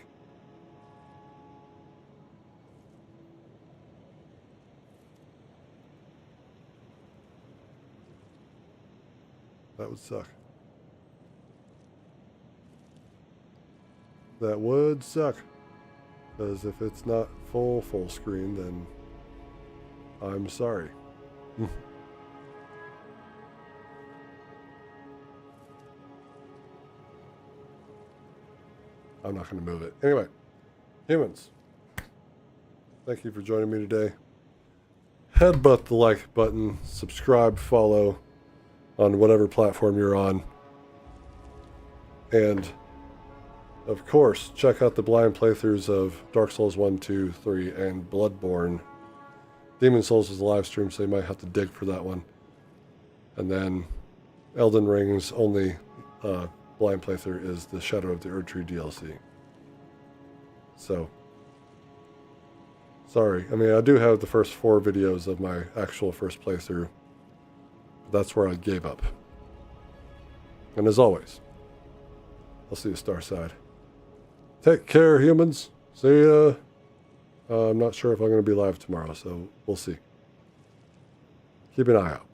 That would suck. That would suck. Because if it's not full screen, then I'm sorry. I'm not going to move it. Anyway, humans, thank you for joining me today. Headbutt the like button, subscribe, follow on whatever platform you're on. And, of course, check out the blind playthroughs of Dark Souls 1, 2, 3, and Bloodborne. Demon Souls is a live stream, so you might have to dig for that one. And then Elden Ring's only blind playthrough is the Shadow of the Erdtree DLC. So, sorry. I mean, I do have the first 4 videos of my actual first playthrough. That's where I gave up. And as always, I'll see you Starside. Take care, humans. See ya. I'm not sure if I'm going to be live tomorrow, so we'll see. Keep an eye out.